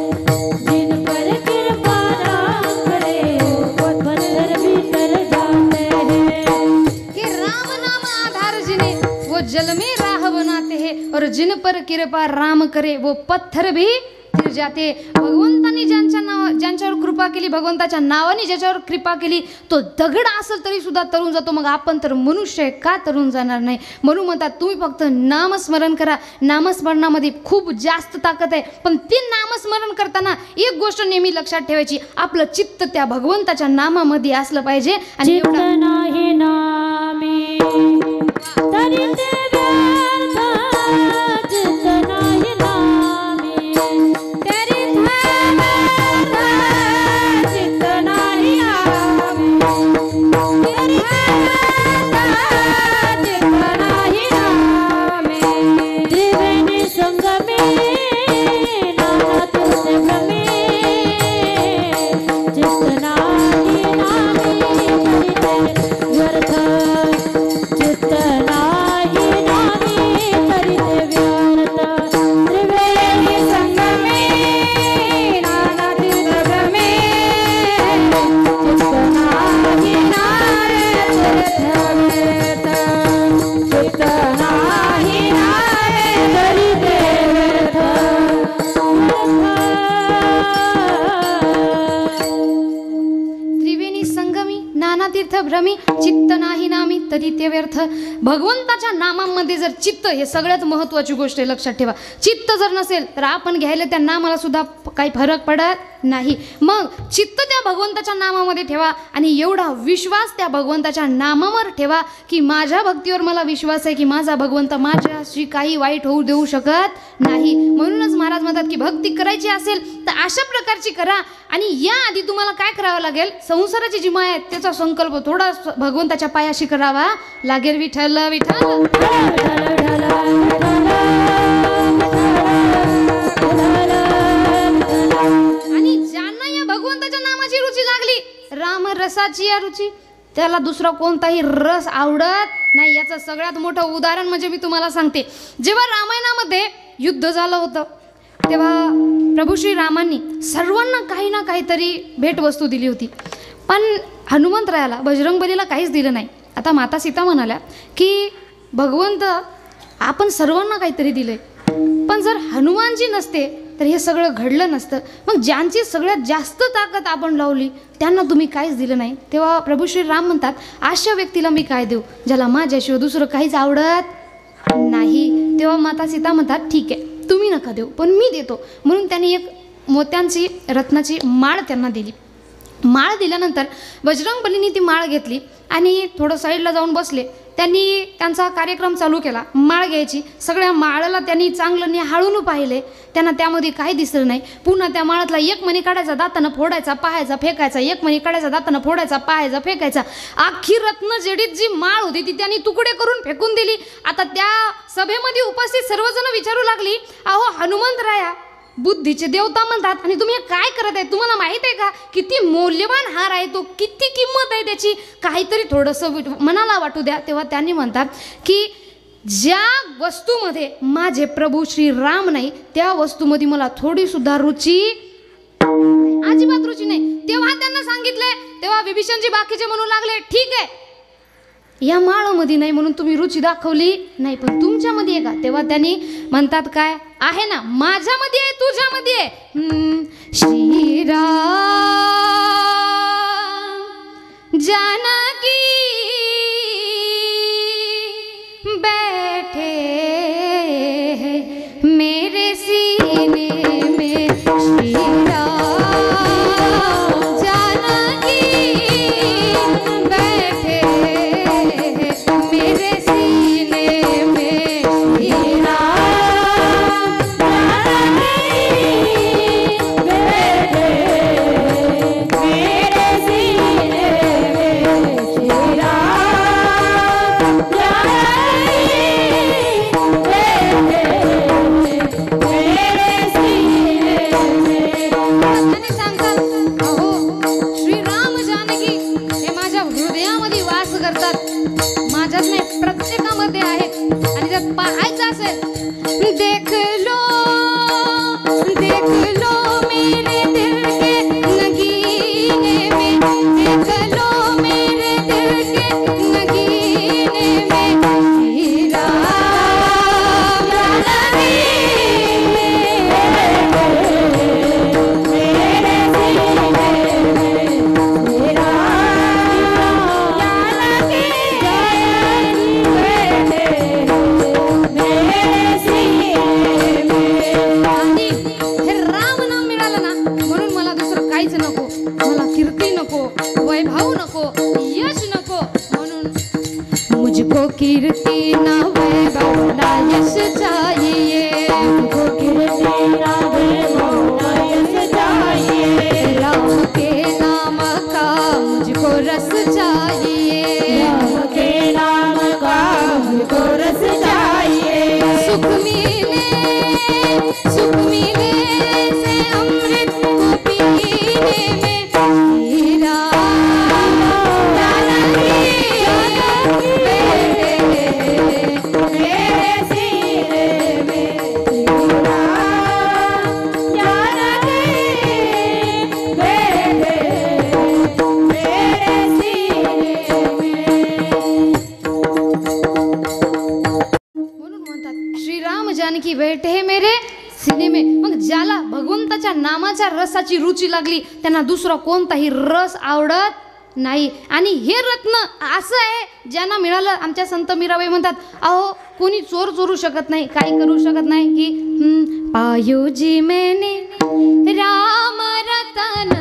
जिन पर कृपा राम करे वो पत्थर भी तिर जाते हैं. कि राम नाम आधार जिन्हें वो जल में राह बनाते हैं, और जिन पर कृपा राम करे वो पत्थर भी तिर जाते. भगवंतानी ज्यांच्यावर कृपा केली, भगवंताच्या नावाने ज्याच्यावर कृपा केली, तो दगड असेल तरी सुद्धा तरुण जातो. मग आपण तर मनुष्य आहे, का तरुण जाणार नाही? म्हणून म्हणतात तुम्ही फक्त नामस्मरण करा. नामस्मरणामध्ये खूप जास्त ताकद आहे. पण ते नामस्मरण करताना एक गोष्ट नेहमी लक्षात ठेवायची, आपलं चित्त त्या भगवंताच्या नामामध्ये असलं पाहिजे. आणि चित्त नाही नामी तरी ते व्यर्थ, चित्त नाही नामी तरी ते व्यर्थ, चित्त नाही नामी तरी व्यर्थ, चित्त नाही नामी. त्रिवेणी संगमे नाना तुझे भ्रमे, चित्त नाही नामी तरी ते व्यर्थ, चित्त नाही नामी तरी ते व्यर्थ. त्रिवेणी संगमे नाना तुझे भ्रमे, चित्त नाही नामी तरी ते व्यर्थ, चित्त नाही नामी तरी ते व्यर्थ. त्रिवेणी संगमी नाना तीर्थ भ्रमी, चित्त नाही नामी तरी ते व्यर्थ. भगवंताच्या नामामध्ये जर चित्त, हे सगळ्यात महत्त्वाची गोष्ट आहे, लक्षात ठेवा. चित्त जर नसेल तर आपण घ्यायला त्या नामाला सुद्धा काही फरक पडत नाही. मग चित्त त्या भगवंताच्या नामामध्ये ठेवा, आणि एवढा विश्वास त्या भगवंताच्या नामावर ठेवा की माझ्या भक्तीवर मला विश्वास आहे की माझा भगवंत माझ्याशी काही वाईट होऊ देऊ शकत नाही. म्हणूनच महाराज म्हणतात की भक्ती करायची असेल तर अशा प्रकारची करा. आणि याआधी तुम्हाला काय करावं लागेल, संसाराची जी माया आहे त्याचा संकल्प थोडा भगवंताच्या पायाशी करावा लागेल. विठ्ठल विठ्ठल. आणि ज्यांना या भगवंताच्या नामाची रुची लागली, राम रसाची या रुची, त्याला दुसरा कोणताही रस आवडत नाही. याचं सगळ्यात मोठं उदाहरण म्हणजे मी तुम्हाला सांगते, जेव्हा रामायणामध्ये युद्ध झालं होतं तेव्हा प्रभू श्री रामांनी सर्वांना काही ना काहीतरी भेटवस्तू दिली होती. पण हनुमंतरायाला, बजरंगबलीला काहीच दिलं नाही. आता माता सीता म्हणाल्या की भगवंत आपण सर्वांना काहीतरी दिलंय, पण जर हनुमानजी नसते तर हे सगळं घडलं नसतं. मग ज्यांची सगळ्यात जास्त ताकद आपण लावली त्यांना तुम्ही काहीच दिलं नाही. तेव्हा प्रभू श्री राम म्हणतात अशा व्यक्तीला मी काय देऊ ज्याला माझ्याशिवाय दुसरं काहीच आवडत नाही. तेव्हा माता सीता म्हणतात ठीक आहे तुम्ही नका देऊ पण मी देतो. म्हणून त्यांनी एक मोत्यांची रत्नाची माळ त्यांना दिली. माळ दिल्यानंतर बजरंगबलींनी ती माळ घेतली आणि थोडं साईडला जाऊन बसले. त्यांनी त्यांचा कार्यक्रम चालू केला. माळ घ्यायची, सगळ्या माळाला त्यांनी चांगलं निहाळून पाहिले. त्यांना त्यामध्ये काही दिसलं नाही. पुन्हा त्या माळातला एक मणी काढायचा, दातानं फोडायचा, पाहायचा, फेकायचा, एक मणी काढायचा, दातानं फोडायचा, पाहायचा, फेकायचा. आखी रत्न जडीत जी माळ होती ती त्यांनी तुकडे करून फेकून दिली. आता त्या सभेमध्ये उपस्थित सर्वजण विचारू लागली, अहो हनुमंतराया बुद्धीचे देवता म्हणतात आणि तुम्ही काय करत आहे, तुम्हाला माहित आहे का किती मौल्यवान हार आहे तो, किती किंमत आहे त्याची, काहीतरी थोडंसं मनाला वाटू द्या. तेव्हा त्यांनी म्हणतात की ज्या वस्तूमध्ये माझे प्रभू श्री राम नाही त्या वस्तूमध्ये मला थोडी सुद्धा रुची अजिबात रुची नाही. तेव्हा त्यांना सांगितले, तेव्हा विभीषणजी बाकीचे म्हणू लागले, ठीक आहे या माळामध्ये नाही म्हणून तुम्ही रुची दाखवली नाही, पण तुमच्यामध्ये आहे का? तेव्हा त्यांनी म्हणतात काय आहे ना, माझ्यामध्ये आहे तुझ्यामध्ये आहे. श्रीराम जानकी बैठे मेरे सीने में. श्रीराम जानकी बैठे मेरे सीने में. श्रीराम आणि सांगतात, अहो श्रीराम जानकी हे माझ्या हृदयामध्ये वास करतात, माझ्याच नाही प्रत्येकामध्ये आहेत. आणि जर पाहायचं असेल, देख लो मेरे दिल के नगीने में, देख लो मेरे दिल के नगीने में. श्रीराम जानकी आणि हे राम नाम मिळालं ना म्हणून मला दुसरं काहीच नको, मला कीर्ती नको, वैभव नको, यश नको, म्हणून मुझको कीर्ति ना वैभव ना यश चाहिए. मुझको कीर्ति ना वैभव ना यश चाहिए. राम के नाम का मुझको रस चाहिए. राम के नाम का मुझको रस चाहिए. सुख मिले से अमृत को पीने में. श्रीराम जानकी बैठे मेरे सीने में. श्रीराम जानकी बैठे मेरे सीने में. म्हणून म्हणतात श्रीराम जानकी बैठे हे मेरे सीने में. मग ज्याला भगवंताच्या नामाच्या रसाची रुची लागली त्यांना दुसरा कोणताही रस आवडत नाही. आणि हे रत्न असं आहे ज्यांना मिळालं, आमच्या संत मीराबाई म्हणतात, अहो कोणी चोर चोरू शकत नाही, काही करू शकत नाही. की पायो जी मैंने राम रतन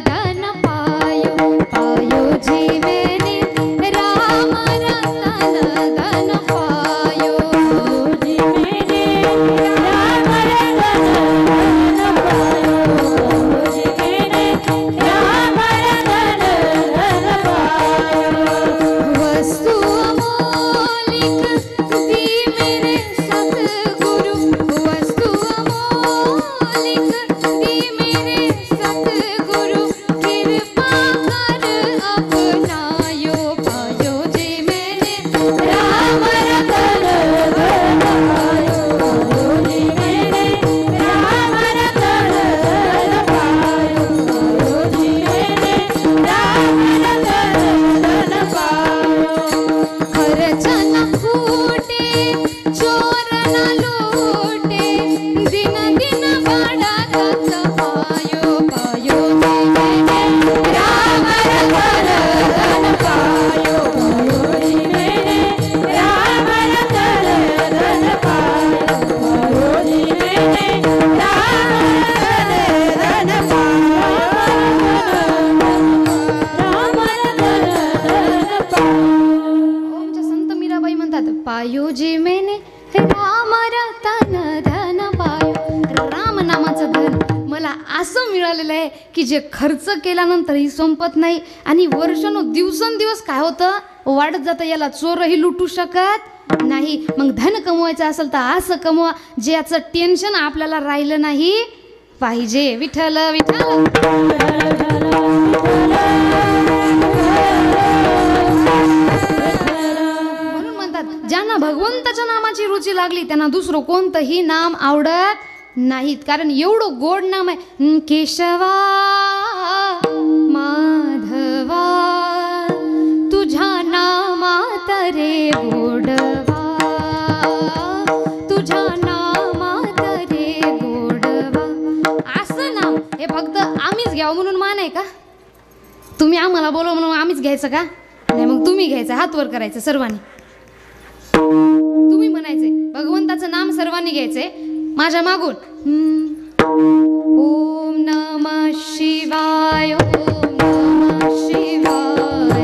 धन पायो, पायो जी मैंने राम रतन धन पायो. जी मैंने राम रतन धन पायो, जी मैंने राम रतन धन पायो. वस्तु अमोलिक दी मेरे सतगुरु, वस्तु अमोलिक दी मेरे सतगुरु. कृपा कर अपनायो, पायो जी मैंने राम रतन धन पायो, पायो जी मैंने राम रतन धन पायो, पायो जी मैंने राम रतन धन पायो. खर्च न फूटे चोर न लूटे, दिन दिन बढ़त पायो, पायो जी मैंने राम रतन धन पायो, पायो जी मैंने राम रतन धन पायो, पायो जी मैंने राम रतन धन पायो, राम रतन धन पायो. आमच्या संत मीराबाई म्हणतात, पायो जी मैंने राम रतन धन पायो. राम नामाचं धन मला असं मिळालेलं आहे की जे खर्च केल्यानंतरही संपत नाही आणि दिवसेंदिवस काय होतं वाढत जातं, याला चोरही लुटू शकत नाही. मग धन कमवायचं असेल तर असं कमवा जे याचं टेन्शन आपल्याला राहिलं नाही पाहिजे. विठ्ठल विठ्ठल म्हणून म्हणतात ज्यांना भगवंताच्या नामाची रुची लागली त्यांना दुसरं कोणतंही नाम आवडत नाहीत, कारण एवढं गोड नाम आहे. केशवा माधवा तुझ्या नामात रे गोडवा, तुझ्या नामात रे गोडवा. असं नाम हे फक्त आम्हीच घ्यावं म्हणून मान आहे का? तुम्ही आम्हाला बोलव म्हणून आम्हीच घ्यायचं का? नाही, मग तुम्ही घ्यायचं, हात वर करायचं सर्वांनी. तुम्ही म्हणायचे भगवंताचं नाम सर्वांनी घ्यायचंय माझ्या मागून. ओम नमः शिवाय, ओम नमः शिवाय,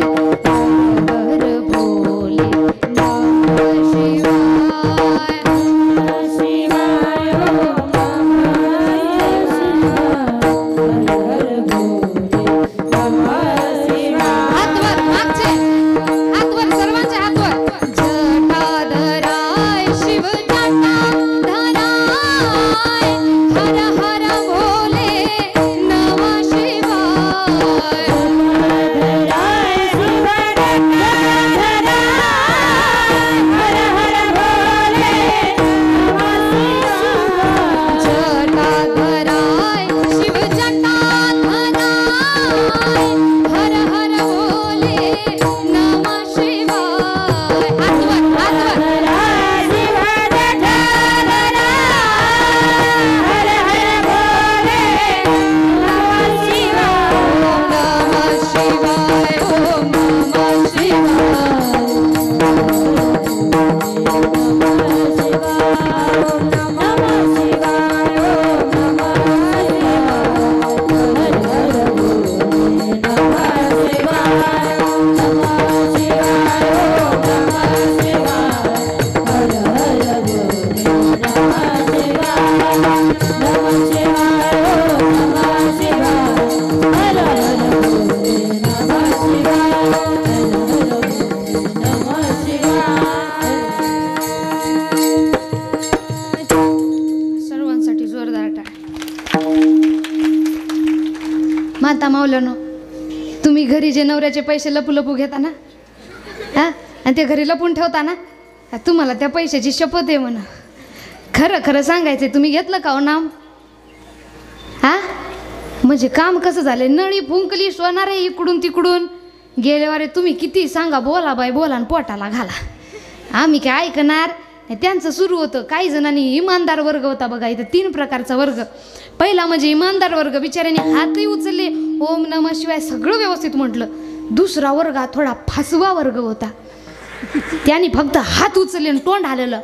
हर भोले नमः शिवाय, शिवाय ओम नमः शिवाय, हर भोले नमः शिवाय. हात वर, मागचे हात वर, सर्वांचे हात वर. जटाधराय शिव जटाधराय, हर हर भोले नमः शिवाय. धराय शिव जटाधराय, हर हर भोले नमः शिवाय. जटाधराय शिव जटाधराय, हर हर भोले नमः शिवाय. हात वर, हात वर. धराय शिव जटाधराय, हर हर भोले नमः शिवाय. नमः शिवाय, ओम नमः शिवाय. सर्वांसाठी जोरदार टाळ्या. माता मावल्यानो, तुम्ही घरी जे नवऱ्याचे पैसे लपू लपू घेता ना, हा, आणि ते घरी लपून ठेवता ना, तुम्हाला त्या पैशाची शपथ आहे म्हणा. खरं खरं सांगायचंय, तुम्ही घेतलं का हो नाम? हा, म्हणजे काम कसं झालंय, नळी फुंकली सोनार आहे इकडून तिकडून गेल्यावारे. तुम्ही किती सांगा, बोला बाई बोला आणि पोटाला घाला, आम्ही काय ऐकणार. त्यांचं सुरू होतं, काही जणांनी इमानदार वर्ग होता बघा. इथं 3 प्रकारचा वर्ग. पहिला म्हणजे इमानदार वर्ग, बिचाऱ्याने हातही उचलले, ओम नमः शिवाय सगळं व्यवस्थित म्हटलं. दुसरा वर्ग हा थोडा फसवा वर्ग होता, त्यांनी फक्त हात उचलले आणि तोंड हाललं,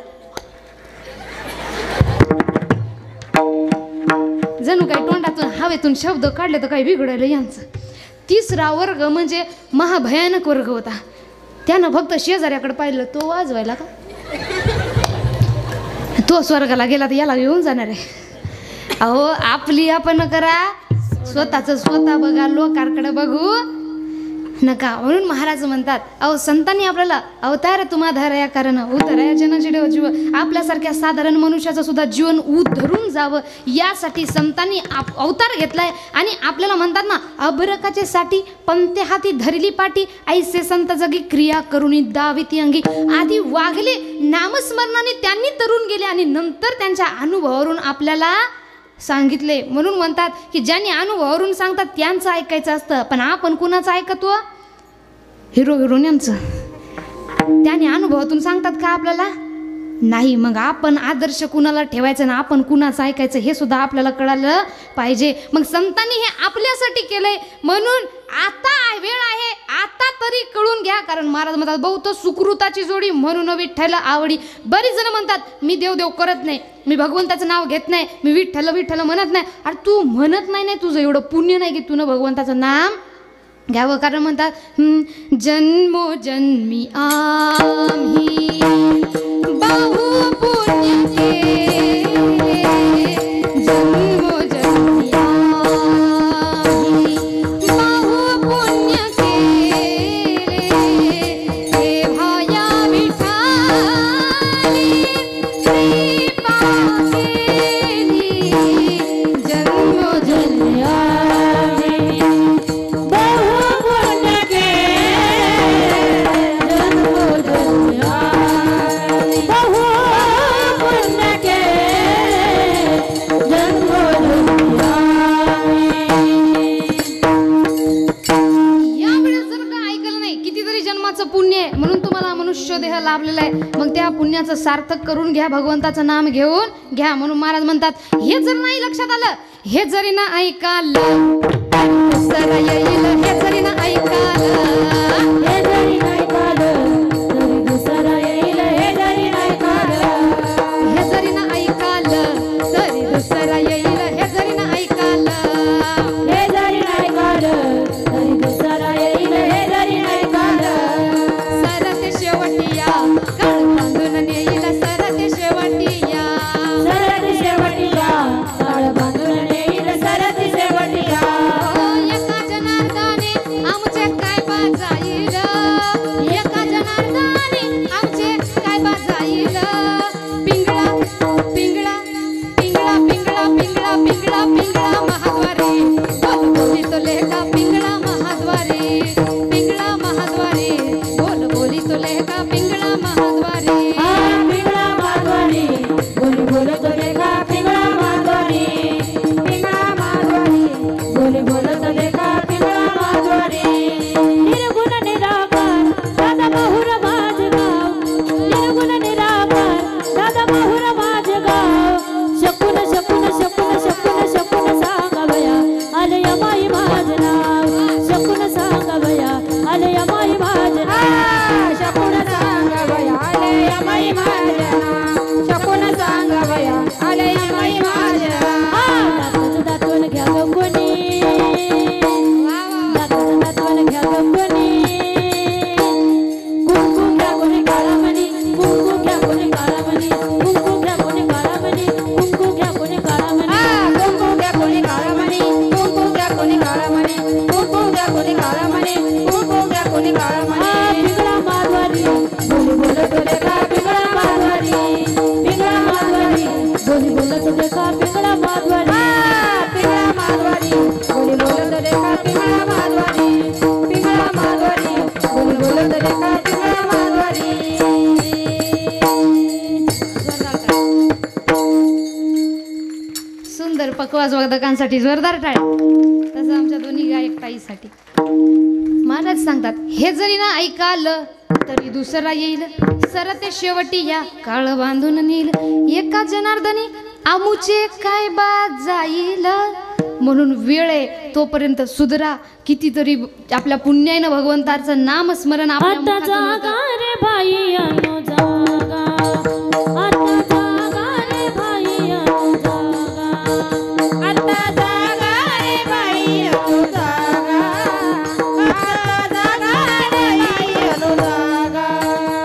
जणू काही तोंडातून हवेतून शब्द काढले तर काही बिघडलं यांचं. तिसरा वर्ग म्हणजे महाभयानक वर्ग होता, त्यानं फक्त शेजाऱ्याकडे पाहिलं, तो वाजवायला का, तो स्वर्गाला गेला तर याला येऊन जाणार आहे. अहो, आपली आपण करा, स्वतःचं स्वतः बघा, लोकांकडे बघू नका. म्हणून महाराज म्हणतात, अहो संतांनी आपल्याला अवतार तुम्हा धराया कारण उतराया जन जीव, आपल्यासारख्या साधारण मनुष्याचं सुद्धा जीवन उद्धरून जावं यासाठी संतांनी अवतार घेतलाय. आणि आपल्याला म्हणतात ना, अबरकाचे साठी पंते हाती धरली पाटी, ऐसे संत जगी क्रिया करुणी दाविती अंगी. आधी वागले नामस्मरणाने, त्यांनी तरुण गेले आणि नंतर त्यांच्या अनुभवावरून आपल्याला सांगितले. म्हणून म्हणतात की ज्यांनी अनुभवावरून सांगतात त्यांचं ऐकायचं असतं, पण आपण कुणाचं ऐकतो? हिरो हिरोईनचं. त्याने अनुभवातून सांगतात का आपल्याला? नाही. मग आपण आदर्श कुणाला ठेवायचा ना, आपण कुणाचं ऐकायचं हे सुद्धा आपल्याला कळालं पाहिजे. मग संतांनी हे आपल्यासाठी केलंय, म्हणून आता वेळ आहे, आता तरी कळून घ्या. कारण महाराज म्हणतात, बहुत सुकृताची जोडी म्हणून विठ्ठल आवडी. बरीच जण म्हणतात मी देव देव करत नाही, मी भगवंताचं नाव घेत नाही, मी विठ्ठल विठ्ठल म्हणत नाही. अरे तू म्हणत नाही, तुझं एवढं पुण्य नाही की तू भगवंताचं नाम घ्यावं. कारण म्हणतात जन्मोजन्मी आम्ही बहु पुण्य केले, जन्मोजन्मी आम्ही बहु पुण्य केले, तेव्हा या विठ्ठली कृपा केली. जन्मोजन्मी आम्ही बहु पुण्य केले, जन्मोजन्मी मनुष्य देह लाभलेला आहे, मग त्या पुण्याचं सार्थक करून घ्या, भगवंताचं नाम घेऊन घ्या. म्हणून महाराज म्हणतात हे जर नाही लक्षात आलं, हे जरी ना ऐकालं दुसरा येईल, हे जरी ना ऐकालं, हे जरी नाही काढलं तरी दुसरा येईल, हे जरी नाही काढलं, हे जरी ना ऐकालं तरी दुसरा येईल, हे जरी ना ऐकालं, हे जरी नाही काढलं तरी दुसरा येईल, हे जरी नाही काढलं. सरते शेवटिया काळ बांधून नेईल, सरते शेवटिया, सरत शेवटिया काळ बांधून नेईल, सरत शेवटिया. एका जनार्दने आमचे काय बाजाईल, एका जनार्दने आमचे काय बाजाईल. पिंगळा पिंगळा पिंगळा पिंगळा पिंगळा पिंगळा पिंगळा महाद्वारी, बोल बोली तो लेका पिंगळा महाद्वारी, पिंगळा महाद्वारी, बोल बोली तो लेका पिंगळा महाद्वारी. पिंगळा माधवारी बोली बोलत देखा, पिंगळा माधवारी, पिंगळा माधवारी बोली बोलत देखा, पिंगळा माधवारी. निर्गुण निराकार दादा माहुर माझ गाव, निर्गुण निराकार दादा माहुर माझ गाव. शकून शकून शकून शकून शकून सांगावया आलय माई माझ नाव, शकून सांगावया आलय माई माझ नाव, शकून सांगावया आलय माई माझ नाव, शकून सांगावया आलय माई माझ नाव. दाताचं दातवण घ्या गं कोणी, दाताचं दातवण घ्या गं कोणी. कुंकुम घ्या कोणी काळामणी, कुंकुम घ्या कोणी काळामणी, कुंकुम घ्या कोणी काळामणी, कुंकुम घ्या कोणी काळामणी, कुंकुम घ्या कोणी काळामणी, कुंकुम घ्या कोणी काळामणी, कुंकुम घ्या कोणी काळामणी, कुंकुम घ्या कोणी काळामणी. पिंगळा माधवारी बोली बोलत देखा, पिंगळा माधवारी, पिंगळा माधवारी बोली बोलत देखा, पिंगळा माधवारी, पिंगळा माधवारी बोली बोलत देखा, पिंगळा माधवारी, पिंगळा माधवारी बोली बोलत देखा, पिंगळा माधवारी. सुंदर पकवास वादकांसाठी जोरदार टाळ्या. तसं आमच्या दोन्ही गायक ताईसाठी. महाराज सांगतात हे जरी ना ऐकालं तरी दुसरा येईल, सरते शेवटी या काळ बांधून नेईल, एका जनार्दनी आमुचे काय बाद जाईल. म्हणून वेळ आहे तोपर्यंत सुधरा, कितीतरी आपल्या पुण्यानं भगवंताचं नामस्मरण आपल्या आता मुखातून जागा होतं. रे बाई अनु जागा, आता जागा रे बाई अनु जागा, आता जागा रे बाई अनु जागा, आता जागा रे बाई अनु जागा.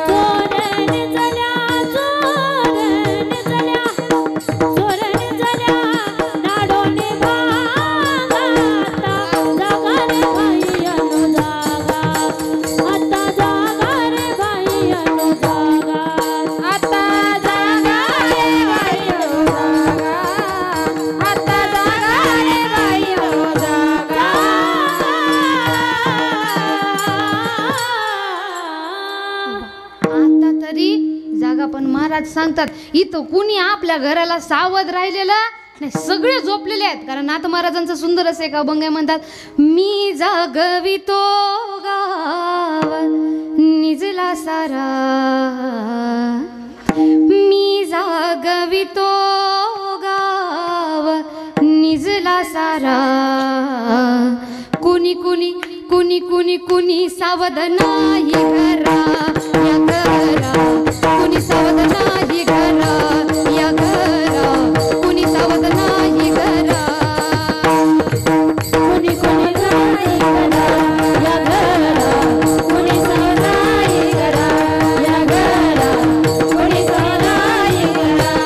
चोरने चल्या, चोरने चल्या, चोरने चल्या नाडोने भागा, आता जागा रे बाई अनु जागा, आता जागा रे बाई अनु जागा, आता जागा रे बाई अनु जागा, आता जागा रे बाई अनु जागा. आता तरी जागा. पण महाराज सांगतात इथं कुणी आपल्या घराला सावध राहिलेलं नाही, सगळे झोपलेले आहेत. कारण नाथ महाराजांचं सुंदर असं एक अभंग आहे, म्हणतात मी जागवितो गाव निजला सारा, मी जागवितो गाव निजला सारा, कुणी कुणी कुणी कुणी कुणी सावध नाही घरा या घरा, कुणी सावध नाही घरा या घरा, कुणी सावध नाही घरा, कुणी कुणी नाही घरा या घरा, कुणी सावध नाही घरा या घरा, कुणी सावध नाही घरा.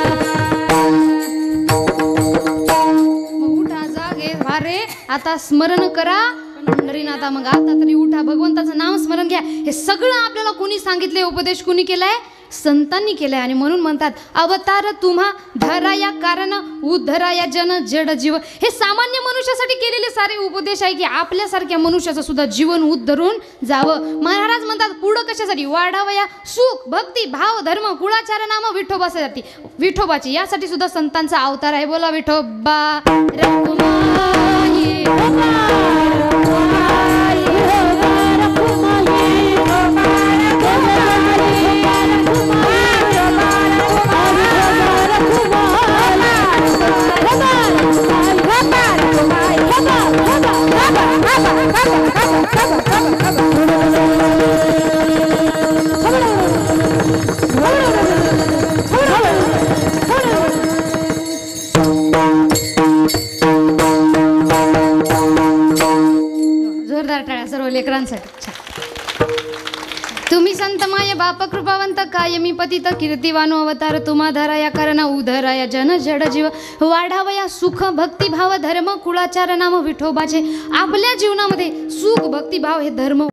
मग उठा जागे वारे, आता स्मरण करा पंढरीनाथा. मग आता तरी उठा, भगवंताचं नाम स्मरण घ्या. हे सगळं आपल्याला कुणी सांगितले, उपदेश कुणी केलाय? संतांनी केलाय. आणि म्हणून म्हणतात अवतार तुम्हा धराया कारण उद्धराया जन जड जीव. हे सामान्य मनुष्यासाठी केलेले सारे उपदेश आहे की आपल्यासारख्या मनुष्याचं सुद्धा जीवन उद्धरून जावं. महाराज म्हणतात पुढं कशासाठी? वाढावया सुख भक्ती भाव धर्म कुळाचार नाम विठोबासाठी, विठोबाची. यासाठी सुद्धा संतांचा अवतार आहे. बोला विठोबा रखुमाई, रखुमाई, रखुमाई, रखुमाई, लेकरांसाठी. छान. तुम्ही संत माय बाप कृपावंत कायमी पतित कीर्तिवानो अवतार तुम्हा धरा या कारण उधरा या जन जड जीव वाढावया सुख भक्तिभाव धर्म कुळाचार नाम विठोबाचे. आपल्या जीवनामध्ये सुख भक्तिभाव हे धर्म